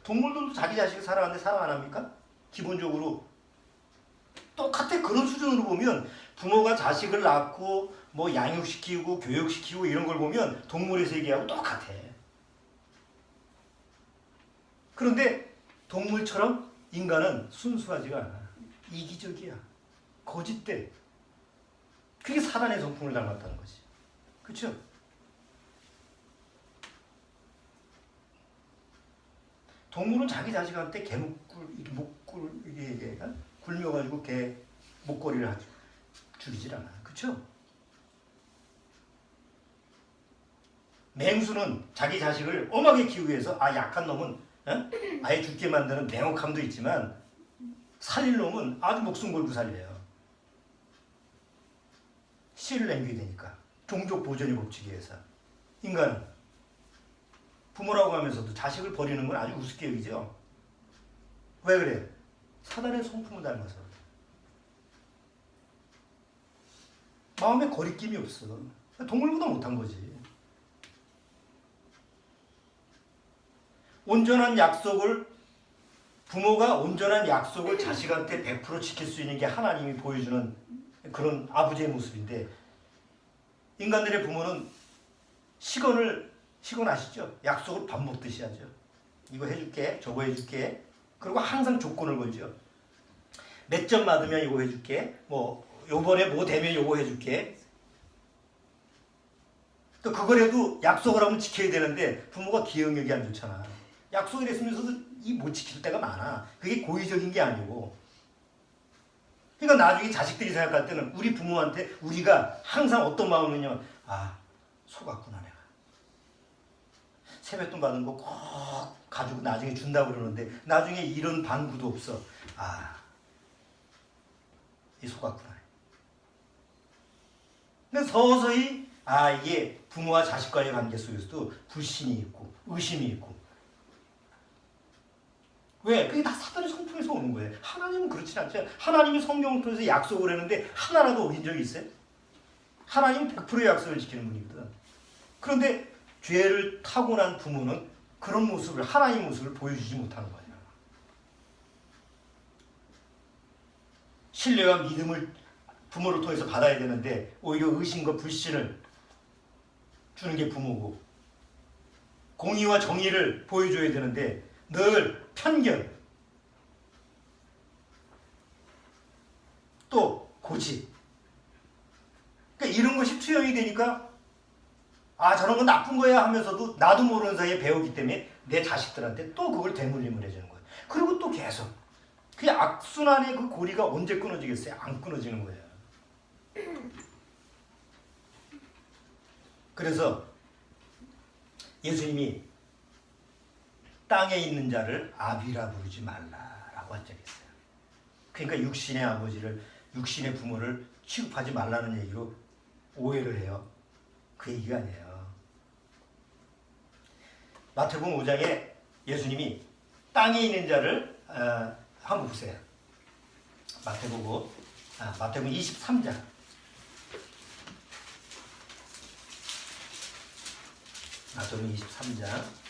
동물들도 자기 자식을 사랑하는데 사랑 안 합니까? 기본적으로 똑같아. 그런 수준으로 보면 부모가 자식을 낳고 뭐 양육시키고 교육시키고 이런 걸 보면 동물의 세계하고 똑같아. 그런데 동물처럼 인간은 순수하지가 않아. 이기적이야. 거짓돼. 그게 사단의 성품을 닮았다는 거지. 그렇죠? 동물은 자기 자식한테 목줄 이게 굴며가지고 개 목걸이를 죽이질 않아. 그렇죠? 맹수는 자기 자식을 엄하게 키우기 위해서 약한 놈은 아예 죽게 만드는 냉혹함도 있지만 살릴 놈은 아주 목숨 걸고 살려요. 씨를 남기게 되니까. 종족 보존의 법칙에 의해서. 인간은 부모라고 하면서도 자식을 버리는 건 아주 우습게 여기죠. 왜 그래? 사단의 성품을 닮아서. 마음에 거리낌이 없어. 동물보다 못한 거지. 부모가 온전한 약속을 자식한테 100% 지킬 수 있는 게 하나님이 보여주는 그런 아버지의 모습인데, 인간들의 부모는 시건 아시죠? 약속을 밥 먹듯이 하죠. 이거 해줄게, 저거 해줄게. 그리고 항상 조건을 걸죠. 몇 점 맞으면 이거 해줄게. 요번에 뭐 되면 이거 해줄게. 또 그거라도 약속을 하면 지켜야 되는데 부모가 기억력이 안 좋잖아. 약속을 했으면서도 이 못 지킬 때가 많아. 그게 고의적인 게 아니고. 그러니까 나중에 자식들이 생각할 때는 우리 부모한테 우리가 항상 어떤 마음이냐, 아, 속았구나 내가. 세뱃돈 받은 거 꼭 가지고 나중에 준다고 그러는데 나중에 이런 반구도 없어. 아, 이 속았구나. 근데 서서히 이게 부모와 자식과의 관계 속에서도 불신이 있고 의심이 있고. 왜? 그게 다 사단의 성품에서 오는 거예요. 하나님은 그렇지 않죠. 하나님이 성경을 통해서 약속을 했는데 하나라도 어긴 적이 있어요? 하나님은 100%의 약속을 지키는 분이거든. 그런데 죄를 타고난 부모는 그런 모습을, 하나님의 모습을 보여주지 못하는 거예요. 신뢰와 믿음을 부모를 통해서 받아야 되는데 오히려 의심과 불신을 주는 게 부모고, 공의와 정의를 보여줘야 되는데 늘 편견, 또 고집. 그러니까 이런 것이 투영이 되니까 저런 건 나쁜 거야 하면서도 나도 모르는 사이에 배우기 때문에 내 자식들한테 또 그걸 대물림을 해주는 거예요. 그리고 또 계속 그 악순환의 그 고리가 언제 끊어지겠어요? 안 끊어지는 거예요. 그래서 예수님이 땅에 있는 자를 아비라 부르지 말라라고 한 적이 있어요. 그러니까 육신의 아버지를, 육신의 부모를 취급하지 말라는 얘기로 오해를 해요. 그 얘기가 아니에요. 마태복음 5장에 예수님이 땅에 있는 자를 한번 보세요. 마태복음 23장. 마태복음 23장.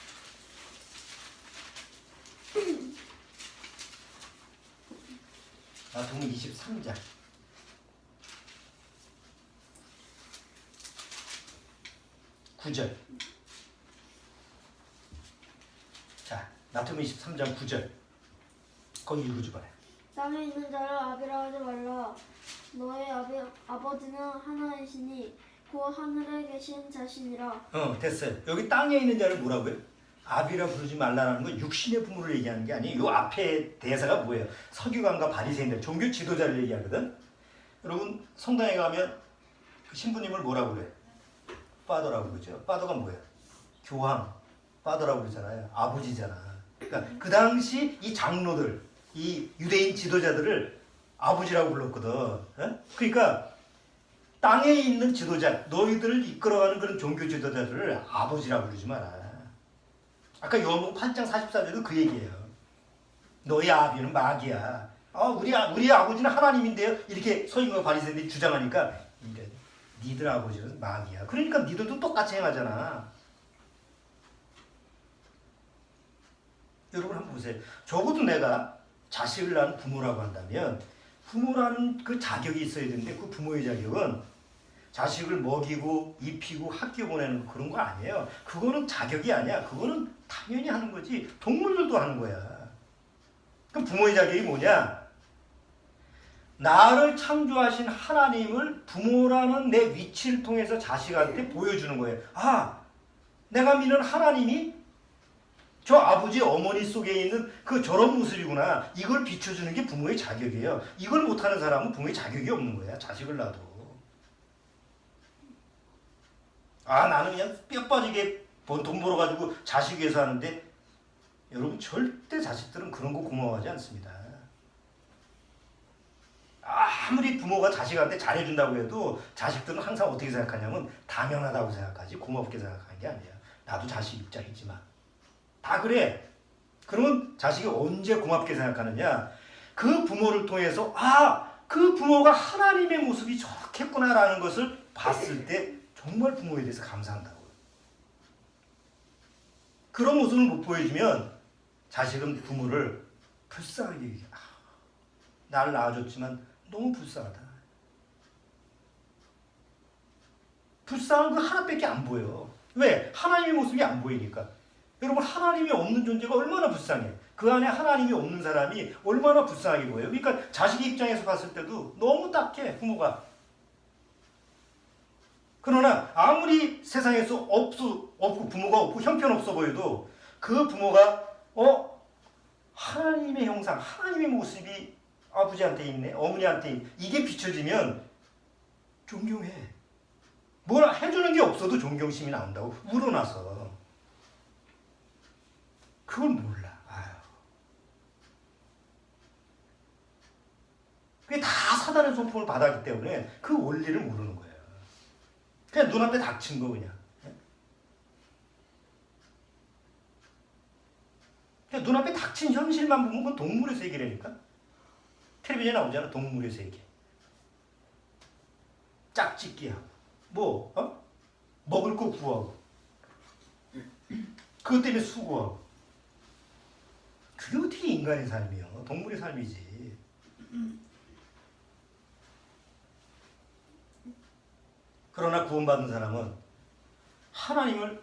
마태복음 23장. 9절. 자, 마태복음 23장 9절. 거기 읽어줘봐요. 땅에 있는 자를 아비라 하지 말라. 너의 아버지는 하나이시니 그 하늘에 계신 자신이라. 됐어요. 여기 땅에 있는 자를 뭐라고요? 아비라 부르지 말라는 건 육신의 부모를 얘기하는 게 아니에요. 이 앞에 대사가 뭐예요? 서기관과 바리새인들, 종교 지도자를 얘기하거든. 여러분 성당에 가면 그 신부님을 뭐라고 그래? 파더라고 그러죠. 파더가 뭐예요? 교황, 파더라고 그러잖아요. 아버지잖아. 그러니까 그 당시 이 장로들, 이 유대인 지도자들을 아버지라고 불렀거든. 그러니까 땅에 있는 지도자, 너희들을 이끌어가는 그런 종교 지도자들을 아버지라고 부르지 마라. 아까 요한복음 8장 44절도 그 얘기예요. 너희 아비는 마귀야. 우리 아버지는 하나님인데요. 이렇게 서기관과 바리새인들이 주장하니까 니들 아버지는 마귀야. 그러니까 니들도 똑같이 행하잖아. 여러분 한번 보세요. 적어도 내가 자식을 낳은 부모라고 한다면 부모라는 그 자격이 있어야 되는데 그 부모의 자격은 자식을 먹이고 입히고 학교 보내는 그런 거 아니에요. 그거는 자격이 아니야. 그거는 당연히 하는 거지. 동물들도 하는 거야. 그럼 부모의 자격이 뭐냐? 나를 창조하신 하나님을 부모라는 내 위치를 통해서 자식한테 보여주는 거예요. 내가 믿는 하나님이 저 아버지 어머니 속에 있는 그 저런 모습이구나. 이걸 비춰주는 게 부모의 자격이에요. 이걸 못하는 사람은 부모의 자격이 없는 거야. 자식을 낳아도. 나는 그냥 뼈 빠지게 돈 벌어가지고 자식 위해서 하는데 여러분 절대 자식들은 그런 거 고마워하지 않습니다. 아무리 부모가 자식한테 잘해준다고 해도 자식들은 항상 어떻게 생각하냐면 당연하다고 생각하지 고맙게 생각하는 게 아니에요. 나도 자식 입장이지만 다 그래. 그러면 자식이 언제 고맙게 생각하느냐? 그 부모를 통해서 그 부모가 하나님의 모습이 저렇겠구나라는 것을 봤을 때 정말 부모에 대해서 감사한다고요. 그런 모습을 못 보여주면 자식은 부모를 불쌍하게 얘기해요. 나를 낳아줬지만 너무 불쌍하다. 불쌍한 그 하나밖에 안 보여. 왜? 하나님의 모습이 안 보이니까. 여러분 하나님이 없는 존재가 얼마나 불쌍해. 그 안에 하나님이 없는 사람이 얼마나 불쌍하게 보여요. 그러니까 자식 입장에서 봤을 때도 너무 딱해 부모가. 그러나 아무리 세상에서 없고 부모가 없고 형편없어 보여도 그 부모가 하나님의 형상, 하나님의 모습이 아버지한테 있네, 어머니한테 있네. 이게 비춰지면 존경해. 뭘 해주는 게 없어도 존경심이 나온다고 우러나서. 그걸 몰라. 아유. 그게 다 사단의 손품을 받았기 때문에 그 원리를 모르는 거예요. 그냥 눈앞에 닥친 거 그냥. 그냥 눈앞에 닥친 현실만 보면 그건 동물의 세계라니까. 텔레비전에 나오잖아. 동물의 세계. 짝짓기하고 먹을 거 구하고 그것 때문에 수고하고. 그게 어떻게 인간의 삶이요? 동물의 삶이지. 그러나 구원받은 사람은 하나님을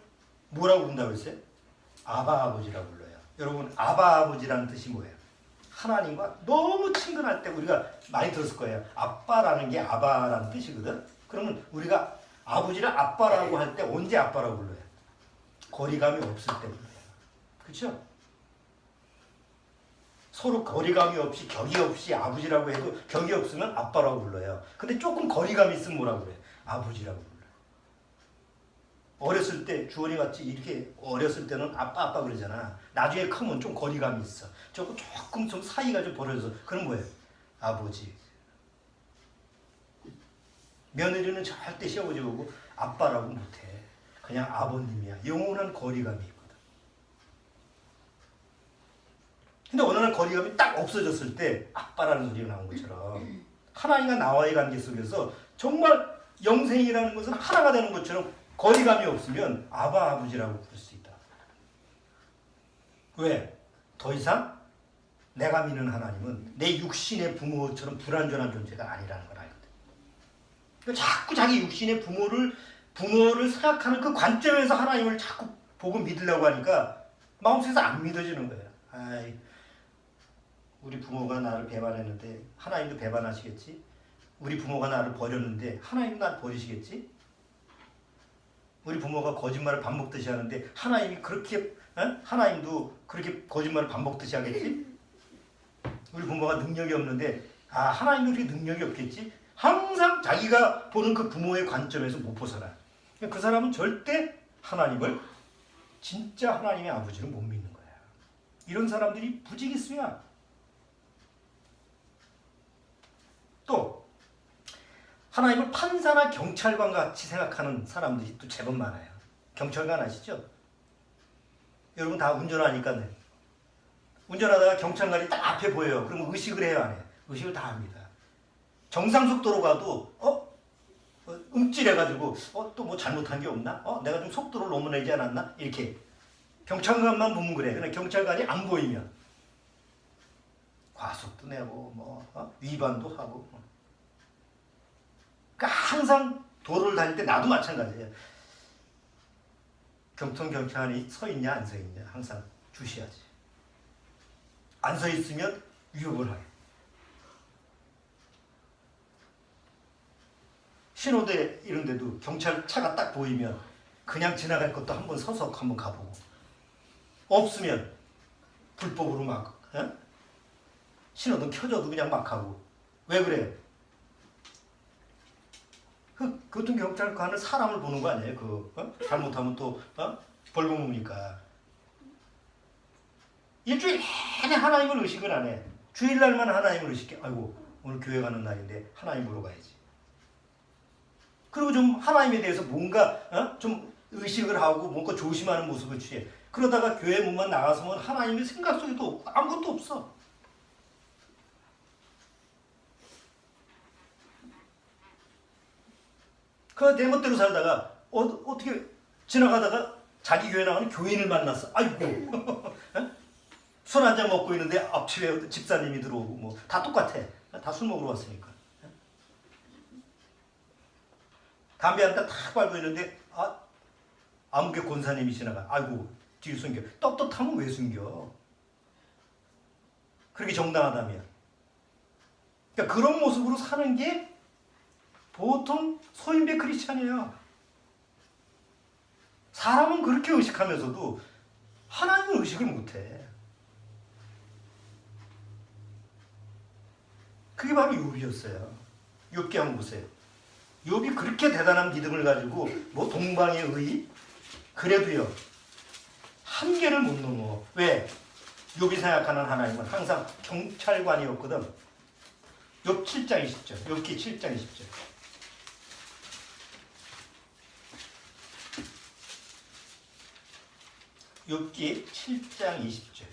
뭐라고 부른다고 했어요? 아바 아버지라고 불러요. 여러분, 아바 아버지라는 뜻이 뭐예요? 하나님과 너무 친근할 때 우리가 많이 들었을 거예요. 아빠라는 게 아바라는 뜻이거든. 그러면 우리가 아버지를 아빠라고 할 때 언제 아빠라고 불러요? 거리감이 없을 때 불러요. 그렇죠? 서로 거리감이 없이 격이 없이 아버지라고 해도 격이 없으면 아빠라고 불러요. 근데 조금 거리감이 있으면 뭐라고 그래요? 아버지라고 불러요. 어렸을 때 주원이 같이 이렇게 어렸을 때는 아빠 그러잖아. 나중에 크면 좀 거리감이 있어. 조금 좀 사이가 좀 벌어져서 그런 거예요. 아버지. 며느리는 절대 시아버지 보고 아빠라고 못해. 그냥 아버님이야. 영원한 거리감이 있거든. 근데 어느 날 거리감이 딱 없어졌을 때 아빠라는 소리가 나온 것처럼 하나님과 나와의 관계 속에서 정말 영생이라는 것은 하나가 되는 것처럼 거리감이 없으면 아바 아버지라고 부를 수 있다. 왜? 더 이상 내가 믿는 하나님은 내 육신의 부모처럼 불완전한 존재가 아니라는 걸 알거든. 그러니까 자꾸 자기 육신의 부모를 생각하는 그 관점에서 하나님을 자꾸 보고 믿으려고 하니까 마음속에서 안 믿어지는 거예요. 아이, 우리 부모가 나를 배반했는데 하나님도 배반하시겠지? 우리 부모가 나를 버렸는데 하나님도 나를 버리시겠지? 우리 부모가 거짓말을 밥 먹듯이 하는데 하나님도 그렇게 거짓말을 밥 먹듯이 하겠지? 우리 부모가 능력이 없는데 하나님도 그렇게 능력이 없겠지? 항상 자기가 보는 그 부모의 관점에서 못 벗어나. 그 사람은 절대 하나님을 진짜 하나님의 아버지를 못 믿는 거야. 이런 사람들이 부지기수야. 또 하나님을 판사나 경찰관 같이 생각하는 사람들이 또 제법 많아요. 경찰관 아시죠? 여러분 다 운전하니까 운전하다가 경찰관이 딱 앞에 보여요. 그러면 의식을 해요, 안 해요? 의식을 다 합니다. 정상속도로 가도 움찔해가지고 또 뭐 잘못한 게 없나? 내가 좀 속도를 너무 내지 않았나? 이렇게 경찰관만 보면 그래. 그냥 경찰관이 안 보이면 과속도 내고 위반도 하고. 그러니까 항상 도로를 다닐 때 나도 마찬가지예요. 경찰관이 서 있냐 안 서 있냐 항상 주시하지. 안 서 있으면 위협을 하게. 신호대 이런 데도 경찰차가 딱 보이면 그냥 지나갈 것도 한번 서서 한번 가보고, 없으면 불법으로 막 신호등 켜져도 그냥 막 가고. 왜 그래? 그것도 경찰관은 사람을 보는 거 아니에요? 잘못하면 또 벌금 묻으니까. 일주일 내내 하나님을 의식을 안 해. 주일날만 하나님을 의식해. 아이고 오늘 교회 가는 날인데 하나님 보러 가야지. 그리고 좀 하나님에 대해서 뭔가 좀 의식을 하고 뭔가 조심하는 모습을 취해. 그러다가 교회 문만 나가서면 하나님의 생각 속에도 아무것도 없어. 그 내 멋대로 살다가 어떻게 지나가다가 자기 교회 나가는 교인을 만났어. 아이고 술 한잔 먹고 있는데 앞집에 집사님이 들어오고 뭐 다 똑같아. 다 술 먹으러 왔으니까. 담배 한 대 탁 밟고 있는데 아무개 권사님이 지나가. 아이고 뒤를 숨겨. 떳떳하면 왜 숨겨? 그렇게 정당하다면. 그러니까 그런 모습으로 사는 게 보통 소인배 크리스찬이에요. 사람은 그렇게 의식하면서도 하나님은 의식을 못해. 그게 바로 욥이었어요. 욥기 한번 보세요. 욥이 그렇게 대단한 믿음을 가지고 뭐 동방의 의 그래도요 한계를 못 넘어. 왜? 욥이 생각하는 하나님은 항상 경찰관이었거든. 욥 7장 20절. 욥기 7장 20절. 욥기 7장 20절.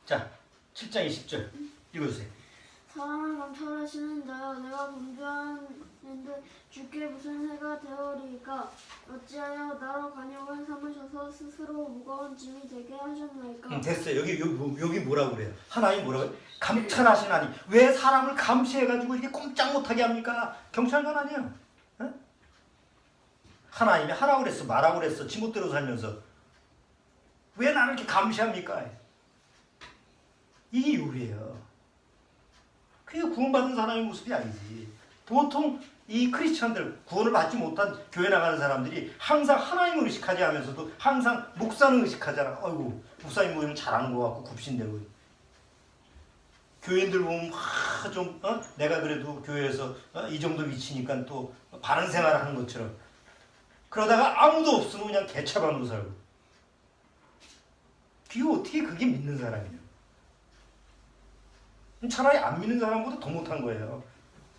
자, 7장 20절 읽어주세요. 사람을 감찰하시는 자여, 내가 범죄하는데 주께 무슨 해가 되어리이까? 어찌하여 나로 간역을 삼으셔서 스스로 무거운 짐이 되게 하셨나이까? 됐어요. 여기 뭐라고 그래요? 하나님 뭐라고 해요? 감찰하신 하나님. 왜 사람을 감시해가지고 이렇게 꼼짝 못하게 합니까? 경찰관 아니에요. 어? 하나님이 하라고 그랬어, 말하고 그랬어, 지멋대로 살면서 왜 나를 이렇게 감시합니까? 이게 욥이에요. 그게 구원받은 사람의 모습이 아니지. 보통 이 크리스천들, 구원을 받지 못한 교회 나가는 사람들이 항상 하나님을 의식하지 하면서도 항상 목사는 의식하잖아. 아이고, 목사님 모이면 잘하는 것 같고 굽신대고. 교인들 보면 내가 그래도 교회에서 이 정도 위치니까 또 바른 생활을 하는 것처럼. 그러다가 아무도 없으면 그냥 개차반으로 살고. 그게 어떻게 그게 믿는 사람이냐. 차라리 안 믿는 사람보다 더 못한 거예요.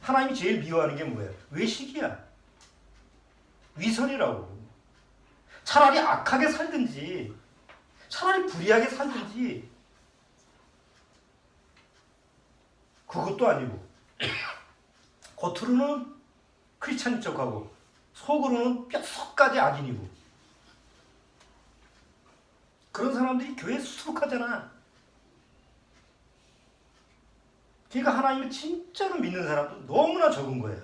하나님이 제일 미워하는 게 뭐예요? 외식이야. 위선이라고. 차라리 악하게 살든지 차라리 불의하게 살든지 그것도 아니고 겉으로는 크리스찬인 척하고 속으로는 뼛속까지 악인이고 그런 사람들이 교회에 수두룩하잖아. 그러니까 하나님을 진짜로 믿는 사람도 너무나 적은 거예요.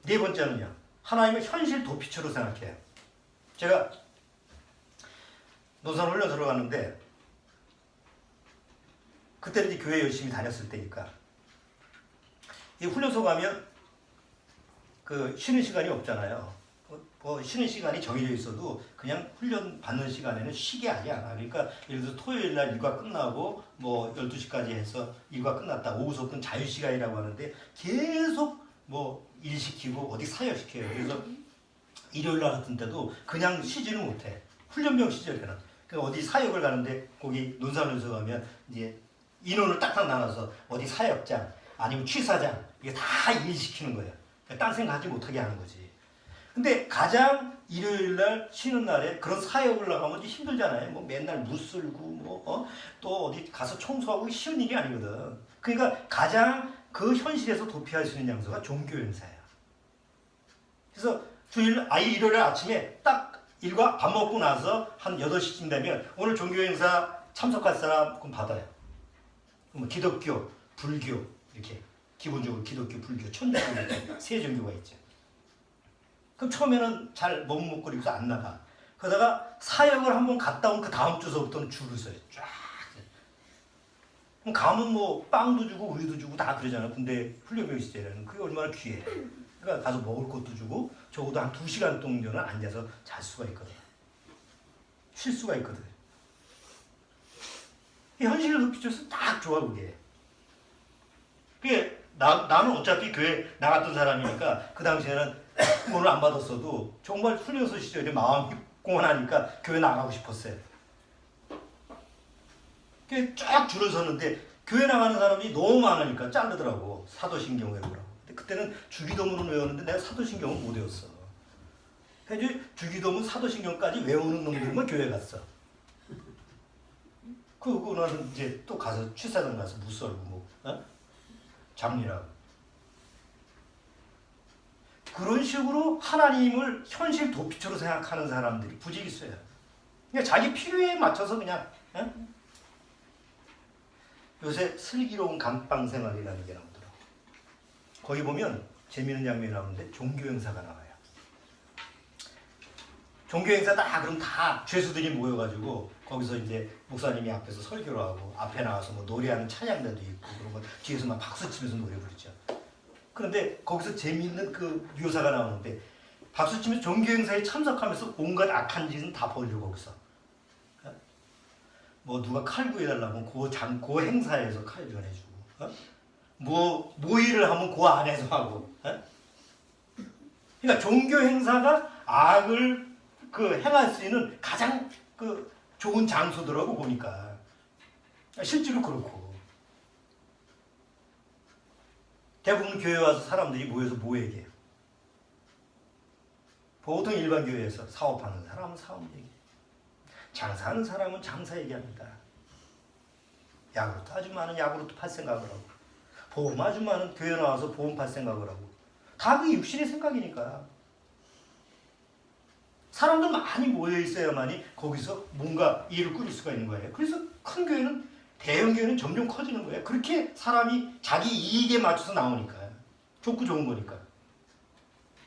네 번째는요. 하나님을 현실 도피처로 생각해요. 제가 노산훈련소로 갔는데 그때는 이제 교회 열심히 다녔을 때니까 이 훈련소 가면 그 쉬는 시간이 없잖아요. 쉬는 시간이 정해져 있어도 그냥 훈련 받는 시간에는 쉬게 하지 않아. 그러니까 예를 들어서 토요일 날 일과 끝나고 뭐 12시까지 해서 일과 끝났다. 오후 수업은 자유시간이라고 하는데 계속 뭐 일 시키고 어디 사역시켜요. 그래서 일요일 날 같은 때도 그냥 쉬지는 못해. 훈련병 시절에는. 그러니까 어디 사역을 가는데 거기 논산훈련소 가면 이제 인원을 딱딱 나눠서 어디 사역장 아니면 취사장 이게 다 일시키는 거예요. 그러니까 딴 생각하지 못하게 하는 거지. 근데 가장 일요일날 쉬는 날에 그런 사역을 나가면 힘들잖아요. 뭐 맨날 무쓸고 또 어디 가서 청소하고 쉬운 일이 아니거든. 그러니까 가장 그 현실에서 도피할 수 있는 장소가 종교 행사야. 그래서 일요일 아침에 딱 일과 밥 먹고 나서 한 8시쯤 되면 오늘 종교 행사 참석할 사람 그럼 받아요. 뭐 기독교, 불교 이렇게 기본적으로 기독교, 불교, 천주교 세 종교가 있죠. 그럼 처음에는 잘 머뭇거리고서 안 나가. 그러다가 사역을 한번 갔다 온 그 다음 주서부터는 줄을 서요. 쫙. 그럼 가면 뭐 빵도 주고 우유도 주고 다 그러잖아. 근데 훈련병 시절에는 그게 얼마나 귀해. 그러니까 가서 먹을 것도 주고 적어도 한 2시간 동안은 앉아서 잘 수가 있거든. 쉴 수가 있거든. 현실을 비춰서 딱 좋아 그게. 그게 나는 어차피 교회 나갔던 사람이니까 그 당시에는 오늘 안 받았어도 정말 훈련소 시절에 마음이 공헌하니까 교회 나가고 싶었어요. 쫙 줄을 섰는데 교회 나가는 사람이 너무 많으니까 자르더라고. 사도신경을 외우라고. 근데 그때는 주기도문을 외웠는데 내가 사도신경을 못 외웠어. 그래서 주기도문 사도신경까지 외우는 놈들만 교회 갔어. 그러고 나는 이제 또 가서 취사장 가서 무 썰고 잡일하고. 그런 식으로 하나님을 현실 도피처로 생각하는 사람들이 부지기 있어요. 그냥 자기 필요에 맞춰서 그냥 요새 슬기로운 감방 생활이라는 게 나오더라고요. 거기 보면 재미있는 장면이 나오는데 종교 행사가 나와요. 종교 행사 다 그럼 다 죄수들이 모여가지고 거기서 이제 목사님이 앞에서 설교를 하고 앞에 나와서 뭐 노래하는 찬양대도 있고 그런 거 뒤에서 막 박수 치면서 노래 부르죠. 그런데 거기서 재미있는 그 묘사가 나오는데 박수 치면서 종교 행사에 참석하면서 온갖 악한 짓은 다 벌려 거기서. 뭐 누가 칼 구해달라면 그 행사에서 칼 전해주고, 뭐 모의를 하면 그 안에서 하고. 그러니까 종교 행사가 악을 행할 수 있는 가장 좋은 장소더라고 보니까. 실제로 그렇고. 대부분 교회 와서 사람들이 모여서 뭐 얘기해요? 보통 일반 교회에서 사업하는 사람은 사업 얘기해요. 장사하는 사람은 장사 얘기합니다. 야구르트 아줌마는 야구르트 팔 생각을 하고, 보험 아줌마는 교회 나와서 보험 팔 생각을 하고, 다 그 육신의 생각이니까. 사람들 많이 모여 있어야만이 거기서 뭔가 일을 꾸릴 수가 있는 거예요. 그래서 큰 교회는, 대형 교회는 점점 커지는 거예요. 그렇게 사람이 자기 이익에 맞춰서 나오니까. 좋고 좋은 거니까.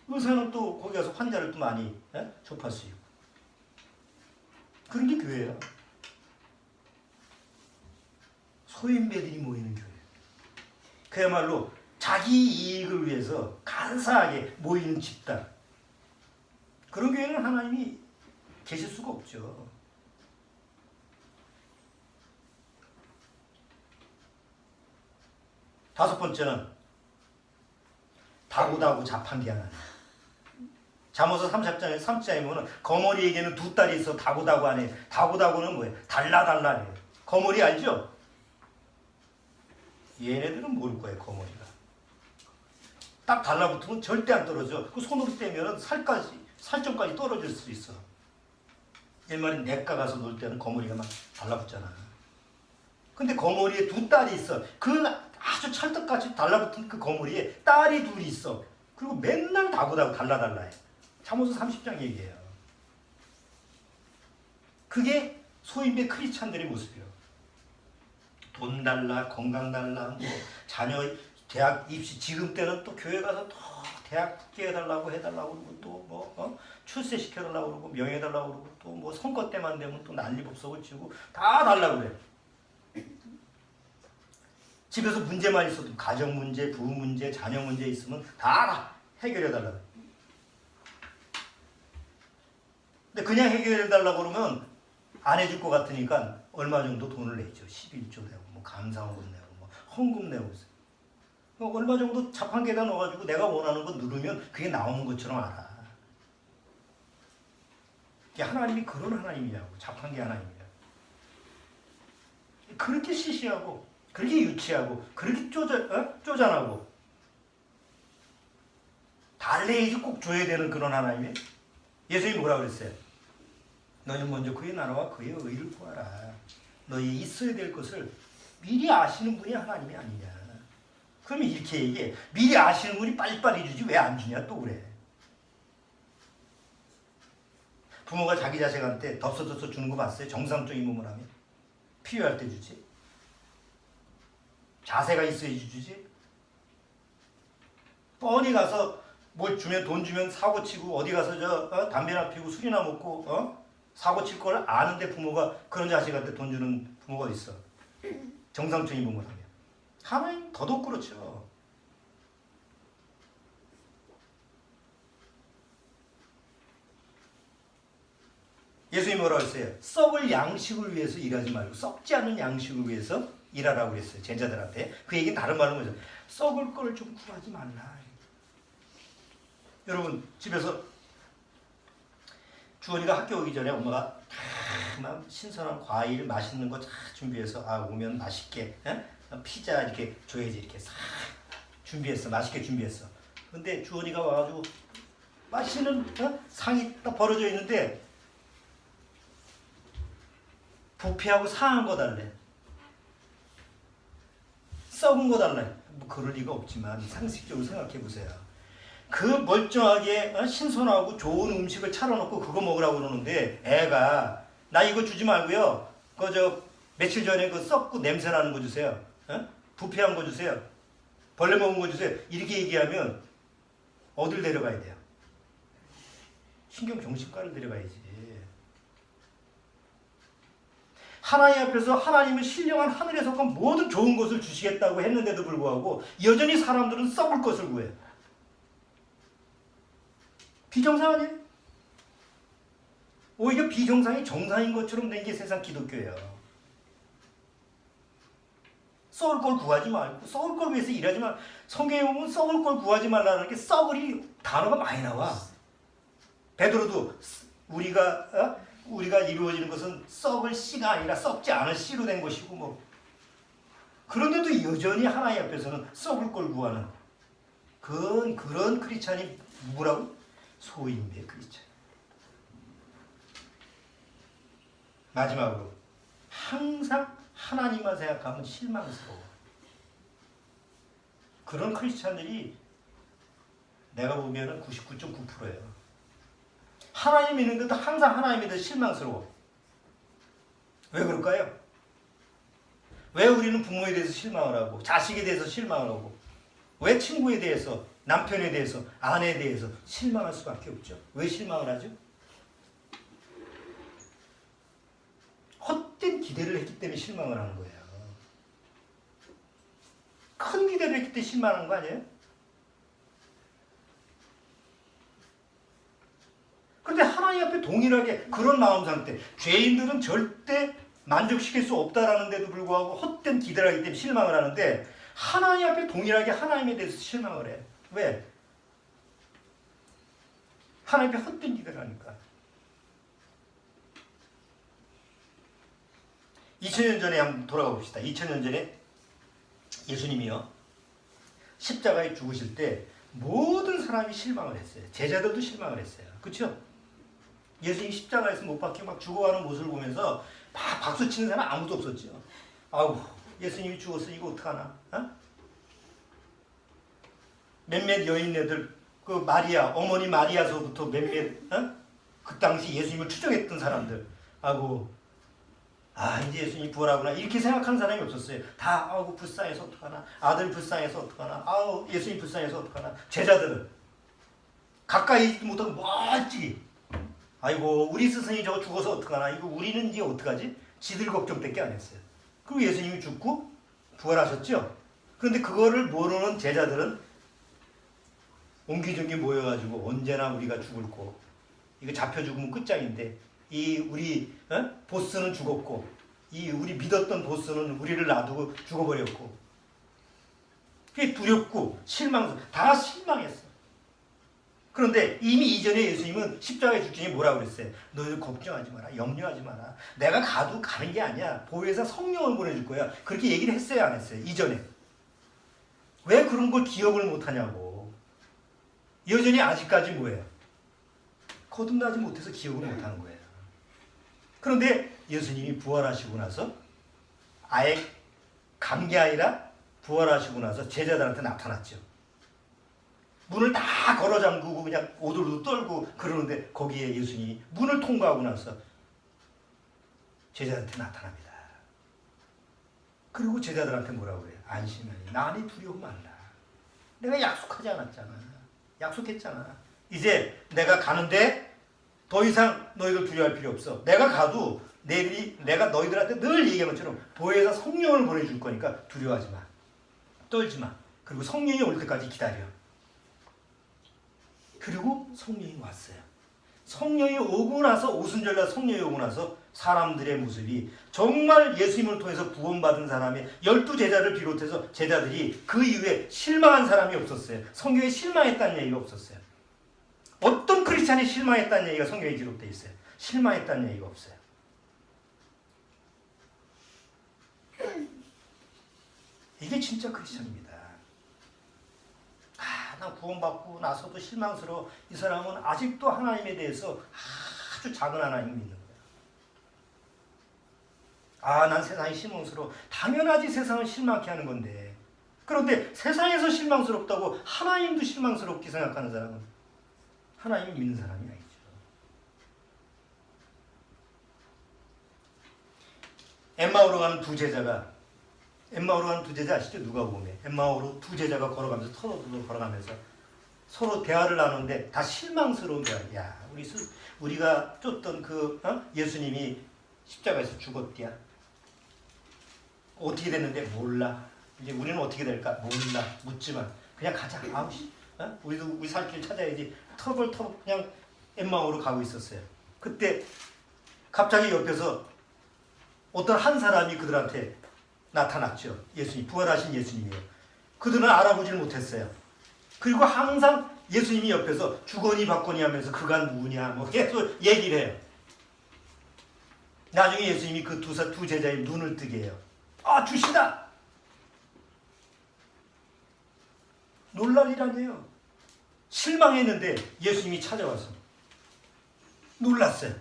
의사는 또 거기 가서 환자를 또 많이 접할 수 있고. 그런 게 교회야. 소인배들이 모이는 교회. 그야말로 자기 이익을 위해서 간사하게 모이는 집단. 그런 교회는 하나님이 계실 수가 없죠. 다섯 번째는 다고다고 자판기 하나. 잠언서 3장에 보면 거머리에게는 두 딸이 있어 다고다고 하네. 다고다고는 뭐예요? 달라달라래요. 거머리 알죠? 얘네들은 모를 거예요. 거머리가. 딱 달라붙으면 절대 안 떨어져. 그 손으로 떼면 살점까지 떨어질 수 있어. 옛말에 내과 가서 놀 때는 거머리가 막 달라붙잖아. 근데 거머리에 두 딸이 있어. 그 아주 찰떡같이 달라붙은 그 거머리에 딸이 둘이 있어. 그리고 맨날 다고다고 달라달라해. 잠언서 30장 얘기예요. 그게 소인배 크리스찬들의 모습이에요. 돈 달라, 건강 달라, 뭐 자녀 대학 입시, 지금 때는 또 교회 가서 더 대학 붙게 해달라고 그러고 또 출세 시켜달라고 그러고 명예 달라고 그러고 또 뭐 선거 때만 되면 또 난리법석을 치고 다 달라고 그래. 집에서 문제만 있어도 가정 문제, 부부 문제, 자녀 문제 있으면 다 해결해 달라고. 근데 그냥 해결해 달라고 그러면 안 해줄 것 같으니까 얼마 정도 돈을 내죠. 11조 내고 뭐 감사원금 내고 뭐 헌금 내고 있어요. 얼마 정도 자판기에다 넣어가지고 내가 원하는 거 누르면 그게 나오는 것처럼 알아. 하나님이 그런 하나님이냐고. 자판기 하나님이냐고. 그렇게 시시하고 그렇게 유치하고 그렇게 쪼잔하고 달래야지 꼭 줘야 되는 그런 하나님이에요. 예수님이 뭐라 그랬어요? 너는 먼저 그의 나라와 그의 의를 구하라. 너희 있어야 될 것을 미리 아시는 분이 하나님이 아니냐. 그러면 이렇게 얘기해. 미리 아시는 분이 빨리빨리 주지 왜 안 주냐 또 그래. 부모가 자기 자식한테 덥석덥석 주는 거 봤어요? 정상적인 몸을 하면. 필요할 때 주지. 자세가 있어야지 주지. 뻔히 가서 뭘 주면 돈 주면 사고 치고 어디 가서 담배나 피우고 술이나 먹고 사고 칠 걸 아는데 부모가 그런 자식한테 돈 주는 부모가 있어. 정상적인 몸을 하면. 하나님 더더욱 그렇죠. 예수님이 뭐라고 했어요? 썩을 양식을 위해서 일하지 말고 썩지 않는 양식을 위해서 일하라고 그랬어요. 제자들한테. 그 얘기는 다른 말로 뭐죠? 썩을 걸 좀 구하지 말라. 여러분 집에서 주원이가 학교 오기 전에 엄마가 막 신선한 과일 맛있는 거 다 준비해서 오면 맛있게 피자 이렇게 줘야지 이렇게 싹 준비했어. 맛있게 준비했어. 근데 주원이가 와가지고 맛있는 상이 딱 벌어져 있는데 부패하고 상한 거 달래. 썩은 거 달래. 뭐 그럴 리가 없지만 상식적으로 생각해 보세요. 그 멀쩡하게 신선하고 좋은 음식을 차려놓고 그거 먹으라고 그러는데 애가 나 이거 주지 말고요. 며칠 전에 그 썩고 냄새 나는 거 주세요. 부패한 거 주세요. 벌레 먹은 거 주세요. 이렇게 얘기하면 어딜 데려가야 돼요? 신경정신과를 데려가야지. 하나님 앞에서 하나님은 신령한 하늘에 속한 모든 좋은 것을 주시겠다고 했는데도 불구하고 여전히 사람들은 썩을 것을 구해. 비정상 아니에요? 오히려 비정상이 정상인 것처럼 된 게 세상 기독교예요. 썩을 걸 구하지 말고 썩을 걸 위해서 일하지 말. 성경에 보면 썩을 걸 구하지 말라는 게 썩을이 단어가 많이 나와. 베드로도 우리가 이루어지는 것은 썩을 씨가 아니라 썩지 않을 씨로 된 것이고 뭐. 그런데도 여전히 하나님 앞에서는 썩을 걸 구하는 그런 크리스찬이 누구라고? 소인배 크리스찬. 마지막으로 항상 하나님만 생각하면 실망스러워. 그런 크리스찬들이 내가 보기에는 99.9%예요. 하나님 믿는데도 항상 하나님에 대해서 실망스러워. 왜 그럴까요? 왜 우리는 부모에 대해서 실망을 하고 자식에 대해서 실망을 하고 왜 친구에 대해서 남편에 대해서 아내에 대해서 실망할 수밖에 없죠. 왜 실망을 하죠? 헛된 기대를 했기 때문에 실망을 하는 거예요. 큰 기대를 했기 때문에 실망하는 거 아니에요? 그런데 하나님 앞에 동일하게 그런 마음 상태, 죄인들은 절대 만족시킬 수 없다라는 데도 불구하고 헛된 기대를 하기 때문에 실망을 하는데 하나님 앞에 동일하게 하나님에 대해서 실망을 해. 왜? 하나님 앞에 헛된 기대를 하니까. 2000년 전에 한번 돌아가 봅시다. 2000년 전에 예수님이요. 십자가에 죽으실 때 모든 사람이 실망을 했어요. 제자들도 실망을 했어요. 그렇죠? 예수님 십자가에서 못 박혀 막 죽어가는 모습을 보면서 막 박수치는 사람 아무도 없었죠. 아우 예수님이 죽었어 이거 어떡하나? 어? 몇몇 여인네들 그 마리아 어머니 마리아서부터 몇몇 그 당시 예수님을 추종했던 사람들 아고 이제 예수님이 부활하구나 이렇게 생각하는 사람이 없었어요. 다 아우 불쌍해서 어떡하나 아들 불쌍해서 어떡하나 아우 예수님 불쌍해서 어떡하나 제자들은 가까이 있지 못하고 멀찍이 아이고 우리 스승이 저거 죽어서 어떡하나 이거 우리는 이제 어떡하지? 지들 걱정밖에 안 했어요. 그리고 예수님이 죽고 부활하셨죠. 그런데 그거를 모르는 제자들은 옹기종기 모여가지고 언제나 우리가 죽을 거 이거 잡혀 죽으면 끝장인데 이 우리 보스는 죽었고 이 우리 믿었던 보스는 우리를 놔두고 죽어버렸고 그게 두렵고 다 실망했어. 그런데 이미 이전에 예수님은 십자가에 죽기 전에 뭐라고 그랬어요? 너희들 걱정하지 마라. 염려하지 마라. 내가 가도 가는 게 아니야. 보혜사 성령을 보내줄 거야. 그렇게 얘기를 했어요? 안 했어요? 이전에. 왜 그런 걸 기억을 못하냐고. 여전히 아직까지 뭐예요? 거듭나지 못해서 기억을 못하는 거예요. 그런데 예수님이 부활하시고 나서 아예 간 게 아니라 부활하시고 나서 제자들한테 나타났죠. 문을 다 걸어 잠그고 그냥 오돌오돌 떨고 그러는데 거기에 예수님이 문을 통과하고 나서 제자들한테 나타납니다. 그리고 제자들한테 뭐라고 그래요? 안심하니 나니 두려워 말라. 내가 약속하지 않았잖아. 약속했잖아. 이제 내가 가는데 더 이상 너희들 두려워할 필요 없어. 내가 가도 내가 너희들한테 늘 얘기한 것처럼 보혜사 성령을 보내줄 거니까 두려워하지 마. 떨지 마. 그리고 성령이 올 때까지 기다려. 그리고 성령이 왔어요. 성령이 오고 나서 오순절날 성령이 오고 나서 사람들의 모습이 정말 예수님을 통해서 구원받은 사람의 12제자를 비롯해서 제자들이 그 이후에 실망한 사람이 없었어요. 성경에 실망했다는 얘기가 없었어요. 어떤 크리스찬이 실망했다는 얘기가 성경에 기록되어 있어요. 실망했다는 얘기가 없어요. 이게 진짜 크리스찬입니다. 나 구원받고 나서도 실망스러워. 이 사람은 아직도 하나님에 대해서 아주 작은 하나님을 믿는 거야. 난 세상이 실망스러워. 당연하지 세상은 실망케 하는 건데. 그런데 세상에서 실망스럽다고 하나님도 실망스럽게 생각하는 사람은 하나님을 믿는 사람이 아니죠. 엠마오로 가는 두 제자 아시죠? 누가복음에 엠마오로 두 제자가 걸어가면서 터널로 걸어가면서 서로 대화를 나누는데 다 실망스러운 대화. 야, 우리가 쫓던 예수님이 십자가에서 죽었디야. 어떻게 됐는데 몰라. 이제 우리는 어떻게 될까 몰라. 묻지만 그냥 가자. 아우씨. 우리 살 길 찾아야지. 터벌터벌 그냥 엠마오로 가고 있었어요. 그때 갑자기 옆에서 어떤 한 사람이 그들한테 나타났죠. 예수님, 부활하신 예수님이에요. 그들은 알아보지를 못했어요. 그리고 항상 예수님이 옆에서 주거니 받거니 하면서 그가 누구냐 뭐 계속 얘기를 해요. 나중에 예수님이 그 두 제자의 눈을 뜨게 해요. 아, 주시다! 놀랄 일 아니에요. 실망했는데 예수님이 찾아와서 놀랐어요.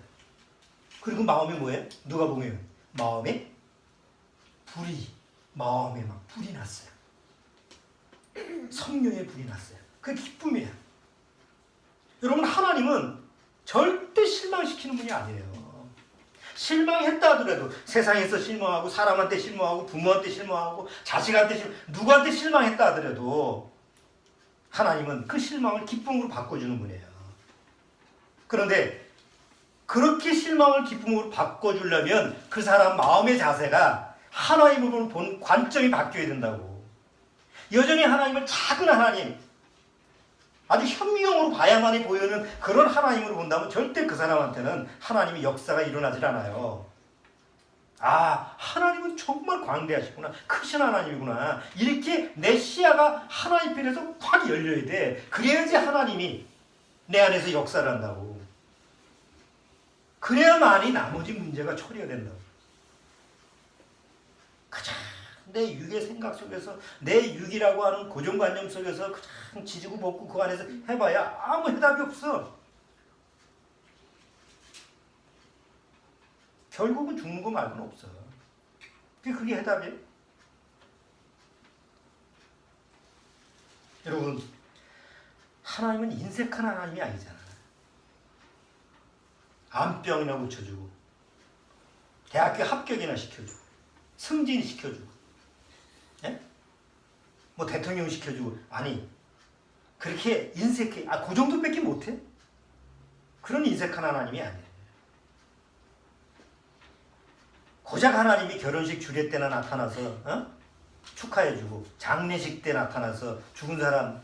그리고 마음이 뭐예요? 누가 보면 마음에 막 불이 났어요. 성령의 불이 났어요. 그게 기쁨이에요. 여러분, 하나님은 절대 실망시키는 분이 아니에요. 실망했다 하더라도 세상에서 실망하고 사람한테 실망하고 부모한테 실망하고 자식한테 누구한테 실망했다 하더라도 하나님은 그 실망을 기쁨으로 바꿔주는 분이에요. 그런데 그렇게 실망을 기쁨으로 바꿔주려면 그 사람 마음의 자세가 하나님으로 본 관점이 바뀌어야 된다고. 여전히 하나님을 작은 하나님, 아주 현미경으로 봐야만이 보이는 그런 하나님으로 본다면 절대 그 사람한테는 하나님의 역사가 일어나질 않아요. 아, 하나님은 정말 광대하시구나. 크신 하나님이구나. 이렇게 내 시야가 하나님 편에서 확 열려야 돼. 그래야지 하나님이 내 안에서 역사를 한다고. 그래야만이 나머지 문제가 처리가 된다고. 가장 내 육의 생각 속에서, 내 육이라고 하는 고정관념 속에서 그냥 지지고 볶고 그 안에서 해봐야 아무 해답이 없어. 결국은 죽는 거 말고는 없어. 그게 해답이에요. 여러분, 하나님은 인색한 하나님이 아니잖아. 암병이나 고쳐주고, 대학교 합격이나 시켜주고, 승진시켜주고, 예? 뭐 대통령 시켜주고. 아니, 그렇게 인색해. 그 정도밖에 못해? 그런 인색한 하나님이 아니에요. 고작 하나님이 결혼식 주례 때나 나타나서 축하해주고, 장례식 때 나타나서 죽은 사람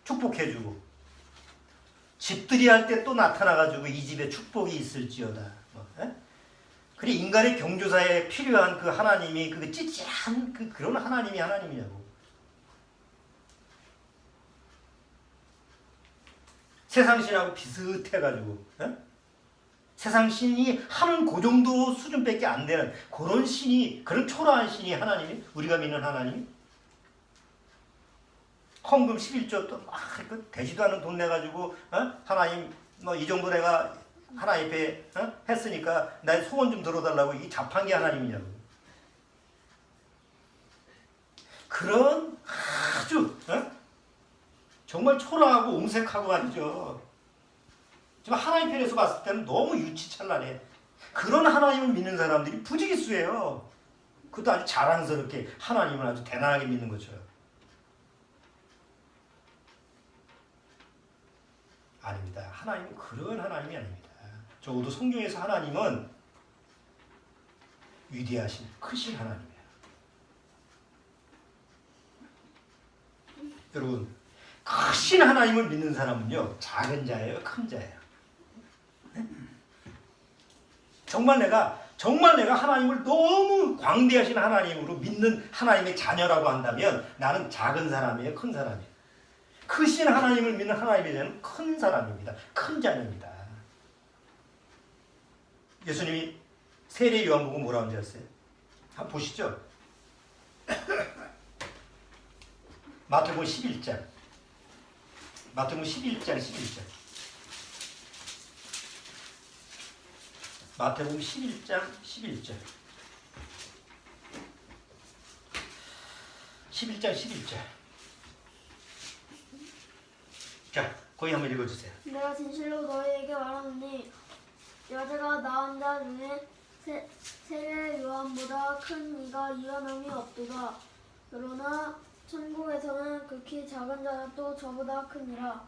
축복해주고, 집들이 할 때 또 나타나가지고 이 집에 축복이 있을지어다. 그래, 인간의 경조사에 필요한 그 하나님이 그 찌질한 그런 하나님이 하나님이냐고. 세상 신하고 비슷해가지고 세상 신이 하는 그 정도 수준밖에 안 되는 그런 신이, 그런 초라한 신이 하나님이, 우리가 믿는 하나님이 헌금 11조 또 막 되지도 않은 돈 내가지고 하나님 뭐 이 정도 내가 하나님 앞에 했으니까 나의 소원 좀 들어달라고, 이 자판기 하나님이냐고. 그런 아주 정말 초라하고 옹색하고 말이죠. 지금 하나님 편에서 봤을 때는 너무 유치찬란해. 그런 하나님을 믿는 사람들이 부지기수예요. 그것도 아주 자랑스럽게 하나님을 아주 대단하게 믿는 것처럼. 아닙니다. 하나님은 그런 하나님이 아닙니다. 적어도 성경에서 하나님은 위대하신, 크신 하나님이에요. 여러분, 크신 하나님을 믿는 사람은요, 작은 자예요, 큰 자예요. 정말 내가 하나님을 너무 광대하신 하나님으로 믿는 하나님의 자녀라고 한다면 나는 작은 사람이에요, 큰 사람이에요. 크신 하나님을 믿는 하나님의 자녀는 큰 사람입니다. 큰 자녀입니다. 예수님이 세례 요한복음 뭐라고 하셨어요? 한번 보시죠. 마태복음 11장. 마태복음 11장 11절. 마태복음 11장 11절. 11장 11절. 자, 거기 한번 읽어주세요. 내가 진실로 너희에게 말하노니 여자가 낳은 자 중에 세례 요한보다 큰 이가 일어남이 없도다. 그러나 천국에서는 극히 작은 자가 또 저보다 크니라.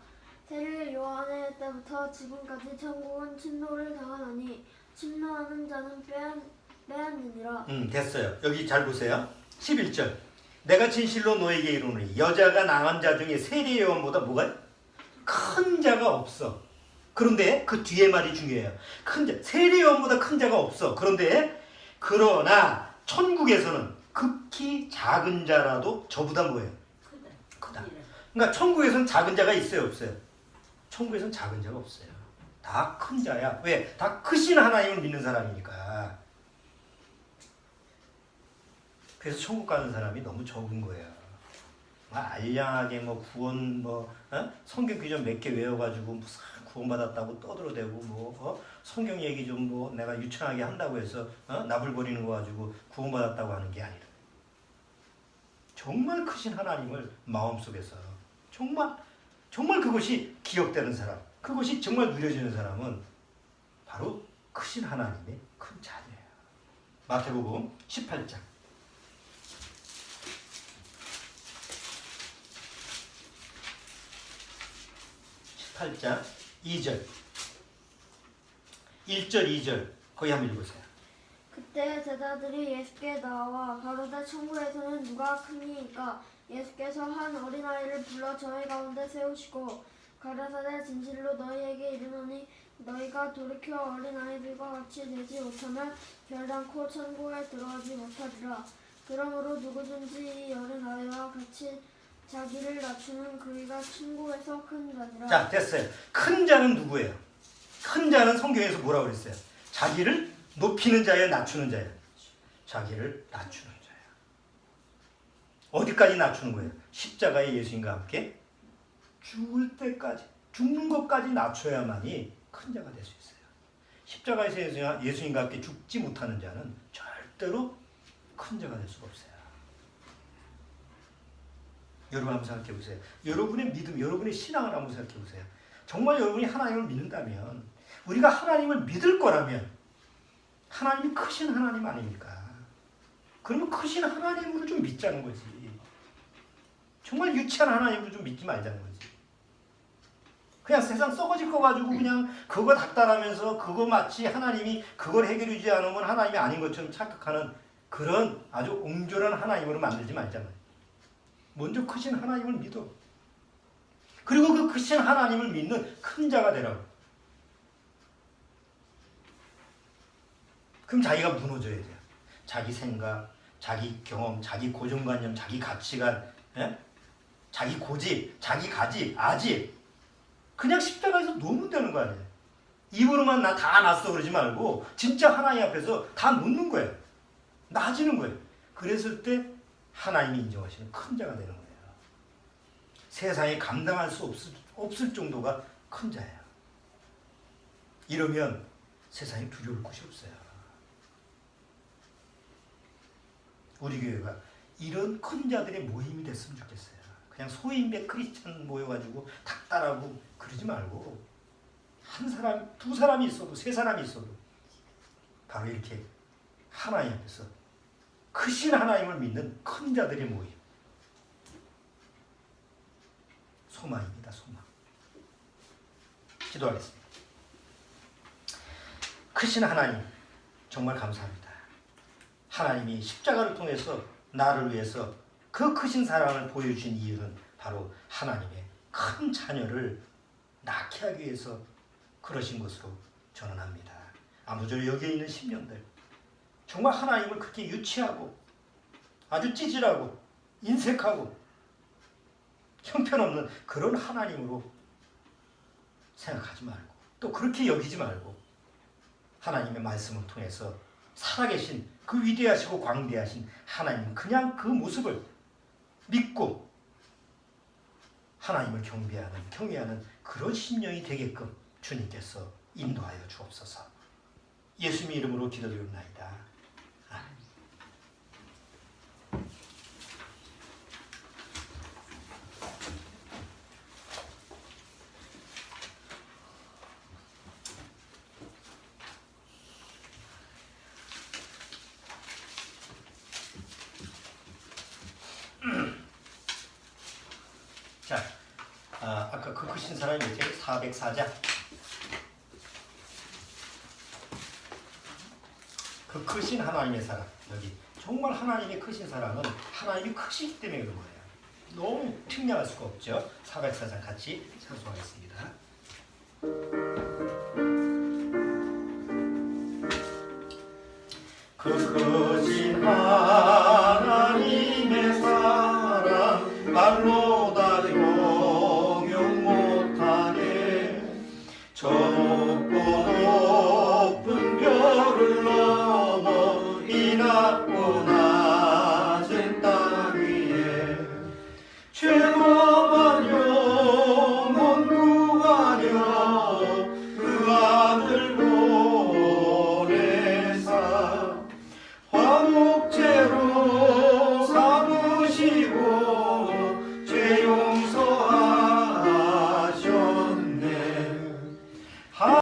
세례 요한의 때부터 지금까지 천국은 침노를 당하나니 침노하는 자는 빼앗느니라. 됐어요. 여기 잘 보세요. 11절. 내가 진실로 너에게 이르노니 여자가 낳은 자 중에 세례 요한보다 뭐가 큰 자가 없어. 그런데 그 뒤에 말이 중요해요. 큰 자, 세례 요한보다 큰 자가 없어. 그러나 천국에서는 극히 작은 자라도 저보다 뭐예요? 크다. 그러니까 천국에서는 작은 자가 있어요, 없어요? 천국에서는 작은 자가 없어요. 다 큰 자야. 왜? 다 크신 하나님을 믿는 사람이니까. 그래서 천국 가는 사람이 너무 적은 거예요. 알량하게 구원 성경 규정 몇 개 외워가지고 구원받았다고 떠들어대고 성경 얘기 좀 내가 유창하게 한다고 해서 나불거리는 거 가지고 구원받았다고 하는 게 아니라 정말 크신 하나님을 마음속에서 정말 그것이 기억되는 사람, 그것이 정말 누려지는 사람은 바로 크신 하나님의 큰 자녀예요. 마태복음 18장 2절 1절 2절 거기 한번 읽으세요. 그때 제자들이 예수께 나와 가로되 천국에서는 누가 크니이까? 예수께서 한 어린아이를 불러 저희 가운데 세우시고 가라사대 진실로 너희에게 이르노니 너희가 돌이켜 어린아이들과 같이 되지 못하면 결단코 천국에 들어가지 못하리라. 그러므로 누구든지 이 어린아이와 같이 자기를 낮추는 그이가 천국에서 큰 자니라. 자, 됐어요. 큰 자는 누구예요? 큰 자는 성경에서 뭐라고 그랬어요? 자기를 높이는 자예요, 낮추는 자예요? 자기를 낮추는 자예요. 어디까지 낮추는 거예요? 십자가의 예수님과 함께 죽을 때까지, 죽는 것까지 낮춰야만이 큰 자가 될 수 있어요. 십자가에서 예수님과 함께 죽지 못하는 자는 절대로 큰 자가 될 수가 없어요. 여러분 한번 생각해 보세요. 여러분의 믿음, 여러분의 신앙을 한번 생각해 보세요. 정말 여러분이 하나님을 믿는다면, 우리가 하나님을 믿을 거라면 하나님이 크신 하나님 아닙니까? 그러면 크신 하나님으로 좀 믿자는 거지. 정말 유치한 하나님으로 좀 믿지 말자는 거지. 그냥 세상 썩어질 거 가지고 그냥 그거 닥달하면서 그거 마치 하나님이 그걸 해결해 주지 않으면 하나님이 아닌 것처럼 착각하는 그런 아주 옹졸한 하나님으로 만들지 말자는. 먼저 크신 하나님을 믿어. 그리고 그 크신 하나님을 믿는 큰 자가 되라고. 그럼 자기가 무너져야 돼요. 자기 생각, 자기 경험, 자기 고정관념, 자기 가치관, 자기 고집, 자기 가집, 아집. 그냥 십자가에서 놓으면 되는 거 아니에요. 입으로만 나 다 났어 그러지 말고 진짜 하나님 앞에서 다 놓는 거예요. 나아지는 거예요. 그랬을 때 하나님이 인정하시는 큰 자가 되는 거예요. 세상에 감당할 수 없을 정도가 큰 자예요. 이러면 세상에 두려울 것이 없어요. 우리 교회가 이런 큰 자들의 모임이 됐으면 좋겠어요. 그냥 소인배 크리스찬 모여가지고 닥달하고 그러지 말고 한 사람, 두 사람이 있어도 세 사람이 있어도 바로 이렇게 하나님 앞에서 크신 하나님을 믿는 큰 자들의 모임. 소망입니다. 소망. 기도하겠습니다. 크신 하나님 정말 감사합니다. 하나님이 십자가를 통해서 나를 위해서 그 크신 사랑을 보여주신 이유는 바로 하나님의 큰 자녀를 낳게 하기 위해서 그러신 것으로 저는 압니다. 아무쪼록 여기에 있는 신령들 정말 하나님을 그렇게 유치하고 아주 찌질하고 인색하고 형편없는 그런 하나님으로 생각하지 말고 또 그렇게 여기지 말고 하나님의 말씀을 통해서 살아계신 그 위대하시고 광대하신 하나님 그냥 그 모습을 믿고 하나님을 경외하는 그런 심령이 되게끔 주님께서 인도하여 주옵소서. 예수님의 이름으로 기도드리옵나이다. 아멘. 아까 그 크신 사람이 제 404장. 그 크신 하나님의 사랑. 여기 정말 하나님의 크신 사랑은 하나님이 크시기 때문에 그런 거예요. 너무 측량할 수가 없죠. 404장 같이 찬송하겠습니다. 그 크신 하나님의 사랑 말로 다 형용 못하네. 저